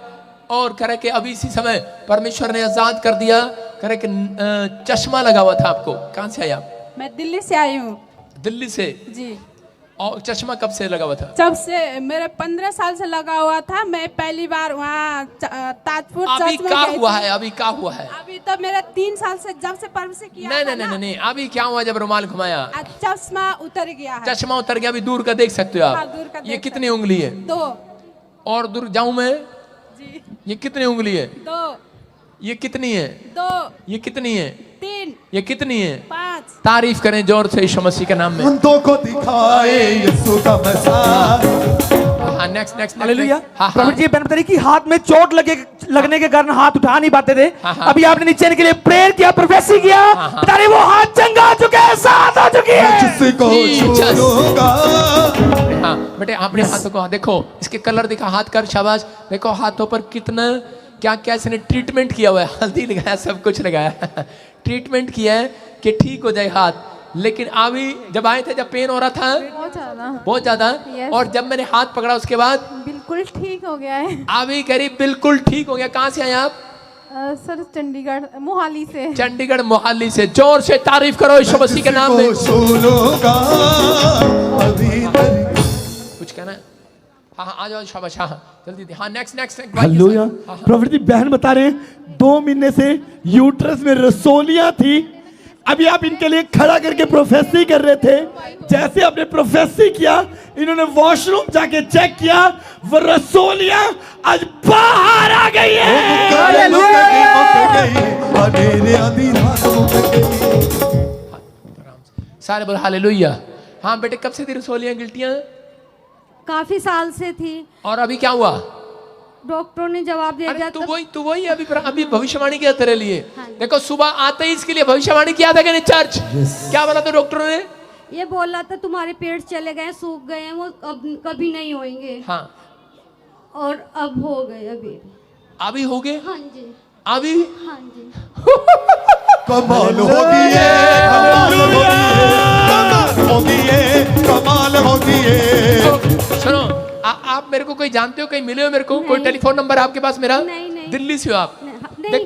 और करे के अभी इसी समय परमेश्वर ने आजाद कर दिया। करे के चश्मा लगा हुआ था आपको। कहां से आया आप? मैं दिल्ली से आई हूँ। दिल्ली से जी। और चश्मा कब से लगा हुआ था? जब से मेरे 15 साल से लगा हुआ था। मैं पहली बार वहाँ ताजपुर अभी चर्च में क्या गई हुआ थी। है? अभी क्या हुआ है? अभी तो मेरा 3 साल से जब से परम से किया नहीं, अभी क्या हुआ जब रुमाल घुमाया? चश्मा उतर गया है। चश्मा उतर गया, अभी दूर का देख सकते हो आप। हाँ, दूर का ये देख कितनी उंगली है? 2। और दूर जाऊं मैं? जी। ये कितनी उंगली है? 2। ये कितनी है? 2। ये कितनी है? 3। ये कितनी है? 5। तारीफ करें जोर से यीशु मसीह के नाम में। अंधों को दिखाए यीशु का मसाल। हाँ, नेक्स्ट। हालेलुया। हाँ। प्रॉफिट जी बहन बता रही कि हाथ में चोट लगने के कारण हाथ उठा नहीं पाते थे। अभी आपने नीचे के लिए प्रेयर किया, प्रोफेसी किया, बता रही वो हाथ चंगा हो चुके हैं, साथ हो चुकी है। जिसको छू दूंगा। हाँ बेटे, अपने हाथों को देखो, इसके कलर दिखा, हाथ कर, शाबाश। देखो हाथों पर कितना क्या इसने ट्रीटमेंट किया हुआ है, हल्दी लगाया, सब कुछ लगाया, ट्रीटमेंट किया है कि ठीक हो जाए हाथ। लेकिन अभी जब आए थे, जब पेन हो रहा था बहुत ज्यादा, और जब मैंने हाथ पकड़ा उसके बाद बिल्कुल ठीक हो गया है। अभी करीब बिल्कुल ठीक हो गया। कहाँ से आए आप? सर चंडीगढ़ मोहाली से। चंडीगढ़ मोहाली से। जोर से तारीफ करो यीशु मसीह के नाम में। कुछ कहना है? हाँ, आ जाओ, शाबाश। हाँ, जल्दी। हाँ, नेक्स्ट। हालेलुया। प्रॉफिट जी बहन बता रहे हैं 2 महीने से यूट्रस में रसोलियां थी। अभी आप इनके लिए खड़ा करके प्रोफेसी कर रहे थे। जैसे आपने प्रोफेसी किया, इन्होंने वॉशरूम जाके चेक किया, वो रसोलियां आज बाहर आ गई है। सारे बोल हालेलुया। हाँ बेटे, कब से थी रसोलियां, गिल्टियां? काफी साल से थी। और अभी क्या हुआ? डॉक्टरों ने जवाब दे दिया। तू वही अभी भविष्यवाणी किया तेरे लिए। देखो सुबह आते ही इसके लिए भविष्यवाणी किया था कि नहीं चर्च? क्या बोला था डॉक्टरों ने? ये बोला था तुम्हारे पेट चले गए, सूख गए हैं, वो अब कभी नहीं होंगे। हाँ। और अब हो गए। अभी हो गए? हाँ जी। अभी? हाँ जी। कमाल होगी है, कमाल होगी है। सुनो, आप मेरे को कोई जानते हो? कहीं मिले हो मेरे को? कोई टेलीफोन नंबर आपके पास मेरा? नहीं। दिल्ली से हो आप? नहीं।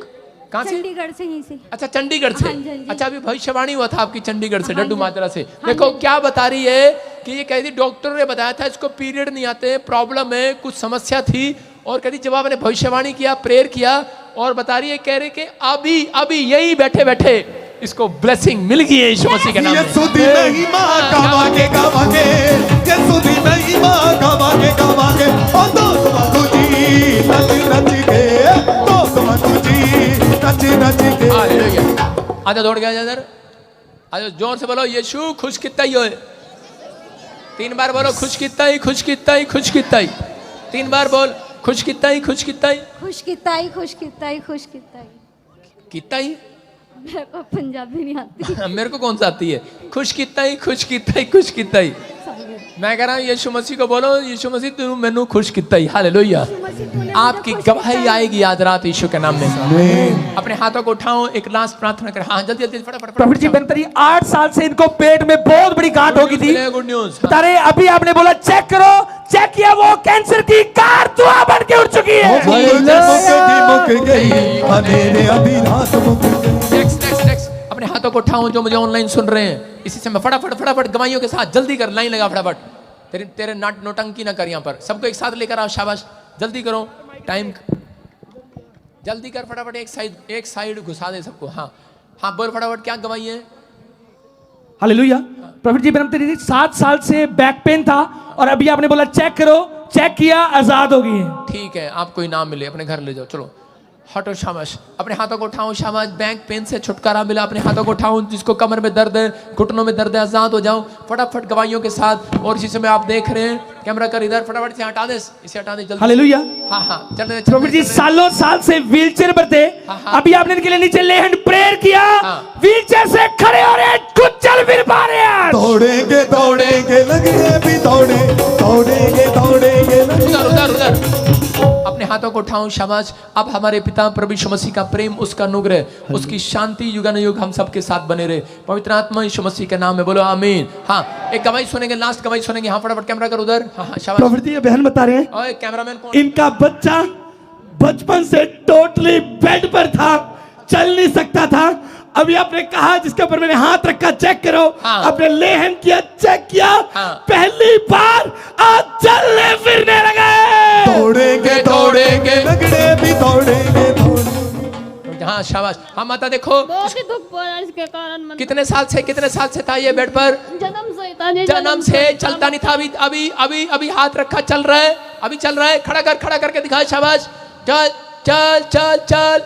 कहाँ से? चंडीगढ़ से ही से। अच्छा चंडीगढ़ से। हाँ जी, हाँ जी। अच्छा अभी भविष्यवाणी हुआ था आपकी चंडीगढ़ से, हाँ डड्डू जी। मात्रा से। हाँ देखो जी। क्या बता रही है कि ये कह रही डॉक्टर ने बताया था इसको पीरियड नहीं आते, प्रॉब्लम है, कुछ समस्या थी, और कहती जब आपने भविष्यवाणी किया, प्रेयर किया, और बता रही है, कह रही कि अभी अभी यही बैठे बैठे इसको ब्लेसिंग मिल गई है यीशु मसीह के नाम में। यीशु दी महिमा गावांगे गावांगे, यीशु दी महिमा गावांगे गावांगे, ओ दोस्त वांगू जी नच नच के, दोस्त वांगू जी नच नच के। हालेलुया। आजा दौड़ गया इधर, आजा जोर से बोलो यीशु खुश कितना ही होए। 3 बार बोलो खुश कितना ही, खुश कितना ही, खुश कितना ही। 3 बार बोल खुश कितना ही, खुश कितना ही, खुश किताई खुश किताई खुश किताई। कितना ही। मेरे को पंजाबी नहीं आती। मेरे को कौन सा आती है? खुश कितना ही, खुश कितना ही, खुश कितना ही। मैं कह रहा हूँ यीशु मसीह को बोलो यीशु मसीह तू मैनू खुश कितना ही। हालेलुया। आपकी गवाही आएगी आज रात यीशु के नाम में। अपने हाथों को उठाओ, एक लास्ट प्रार्थना करें। हाँ जल्दी जल्दी फटाफट। प्रॉफिट जी बनतरी 8 साल से इनको पेट में बहुत बड़ी गांठ हो गई थी। Good news. बता रहे अभी आपने बोला चेक करो, चेक किया, वो कैंसर की कार दुआ बन के उठ चुकी है। मुक गई अंधेरे अभी रात मुक गई। नेक्स्ट अपने हाथों को उठाओ जो मुझे ऑनलाइन सुन रहे हैं, इसी समय फटाफट गवाहियों के साथ जल्दी कर, लाइन लगा फटाफट। तेरे नोटंकी ना कर यहाँ पर, सबको एक साथ लेकर आओ। शाबाश, जल्दी करो, टाइम जल्दी कर फटाफट। एक साइड घुसा दे सबको। हाँ बोल फटाफट, क्या गवाही है? हालेलुया। प्रॉफिट जी बनतरी 7 साल से बैक पेन था, और अभी आपने बोला चेक करो, चेक किया, आजाद हो गई है। ठीक है, आपको इनाम मिले, अपने घर ले जाओ। चलो हटो, शाबाश। अपने हाथों को उठाओ, शाबाश। बैंक पेन से छुटकारा मिला, अपने हाथों को उठाओ। जिसको कमर में दर्द है, घुटनों में दर्द है, आजाद हो जाओ फटाफट गवाहियों के साथ। और इसी समय आप देख रहे हैं कैमरा कर इधर, फटाफट से हटा दे, इसे हटा दे जल्दी। हालेलुया। हाँ चल प्रॉफिट जी सालों साल से व्हीलचेयर पर थे, अभी आपने इनके लिए नीचे ले हैंड प्रेयर किया, व्हीलचेयर से खड़े हो रहे हैं, कुछ चल फिर पा रहे हैं। दौड़ेंगे दौड़ेंगे लगने भी दौड़ेंगे लगने। उधर अपने हाथों को उठाऊं, शाबाश। अब हमारे पिता प्रभु यीशु मसीह का प्रेम, उसका अनुग्रह, उसकी शांति युगानुयुग हम सबके साथ बने रहे। पवित्र आत्मा यीशु मसीह के नाम में बोलो आमीन। हाँ एक गवाही सुनेंगे, लास्ट गवाही सुनेंगे। हाँ फटाफट कैमरा कर उधर। हाँ शाबाश। प्रॉफिट जी ये बहन बता रहे हैं, ओए कैमरामैन कौन? इनका बच्चा बचपन से टोटली बेड पर था, चल नहीं सकता था। अभी आपने कहा जिसके ऊपर मैंने हाथ रखा चेक करो, आपने ले हैंड किया, चेक किया, पहली बार आज चलने फिरने लगे। दौड़ेंगे लगने भी दौड़ेंगे। हाँ शाबाश। हाँ माता देखो, बहुत ही दुख पड़ा इसके कारण। कितने साल से था ये बेड पर? जन्म से था जी, जन्म से चलता नहीं था। अभी हाथ रखा, चल रहा है, अभी चल रहा है। खड़ा करके दिखा, शाबाश। चल चल चल चल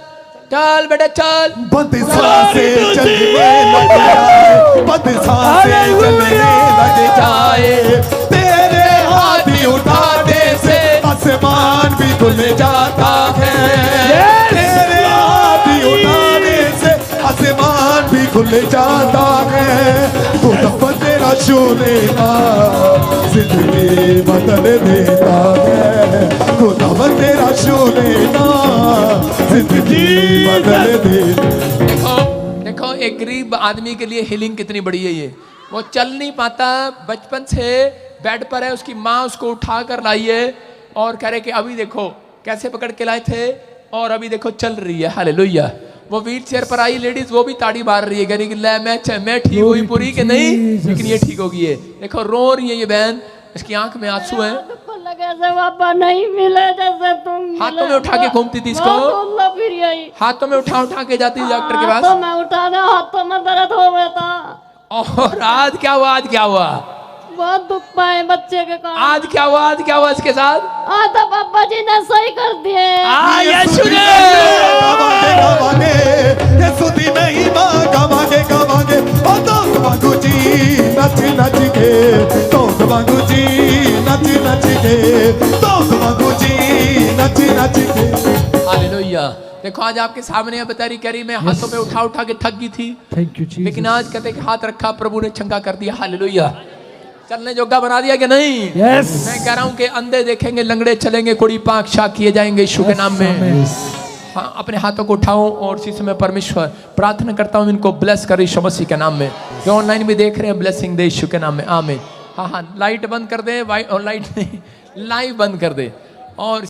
चल बेटा चल। बंद सांसें चलने लग जाए, बंद सांसें चलने लग जाए। तेरे हाथ उठाने से आसमान भी खुल जाता है। तेरे हाथ उठाने से आसमान भी खुल जाता है। खुदा तेरा छू लेना जिंदगी बदल देता है। खुदा तेरा छू लेना जिंदगी बदल देता। देखो एक गरीब आदमी के लिए हीलिंग कितनी बड़ी है। ये वो चल नहीं पाता, बचपन से बेड पर है, उसकी माँ उसको उठा कर लाई है, और कह रहे कि अभी देखो कैसे पकड़ के लाए थे, और अभी देखो चल रही है। हालेलुया। वो व्हील चेयर पर आई लेडीज, वो भी ताड़ी मार रही है, कह रही कि मैं ठीक हुई पूरी कि नहीं, लेकिन ये ठीक होगी। है देखो रो रही है ये बहन, इसकी आंख में आंसू है। जैसे पापा नहीं मिले, जैसे तुम हाथों में उठा के घूमती थी इसको, हाथों में उठा के जाती थी डॉक्टर के पास। हाथों में उठाना, हाथों में दर्द हो गया था। और आज क्या हुआ? बहुत दुख पाए बच्चे के कारण। आज क्या हुआ इसके साथ? आज तो पापा जी ने सही कर दिए। यीशु ने गावांगे यीशु दी महिमा गावांगे। ओ दोस्त वांगू जी नच नच के, दोस्त वांगू जी नच के, दोस्त वांगू जी नच के। हालेलुया। देखो आज आपके सामने बता रही, कह रही मैं हाथों पे उठा के थक गई थी, थैंक यू जीसस। लेकिन आज कहते कि हाथ रखा, प्रभु ने चंगा कर दिया। हालेलुया। चलने जोगा बना दिया कि नहीं? यस। मैं कह रहा हूँ कि अंधे देखेंगे, लंगड़े चलेंगे, कुड़ी पाक शाक किए जाएंगे यीशु के नाम में। हाँ अपने हाथों को उठाओ, और इसी समय परमेश्वर प्रार्थना करता हूँ इनको ब्लेस कर यीशु मसीह के नाम में। जो ऑनलाइन भी देख रहे हैं, ब्लेसिंग दे यीशु के नाम में, आमीन। हाँ लाइट बंद कर दे, लाइट नहीं, लाइव बंद कर दे। और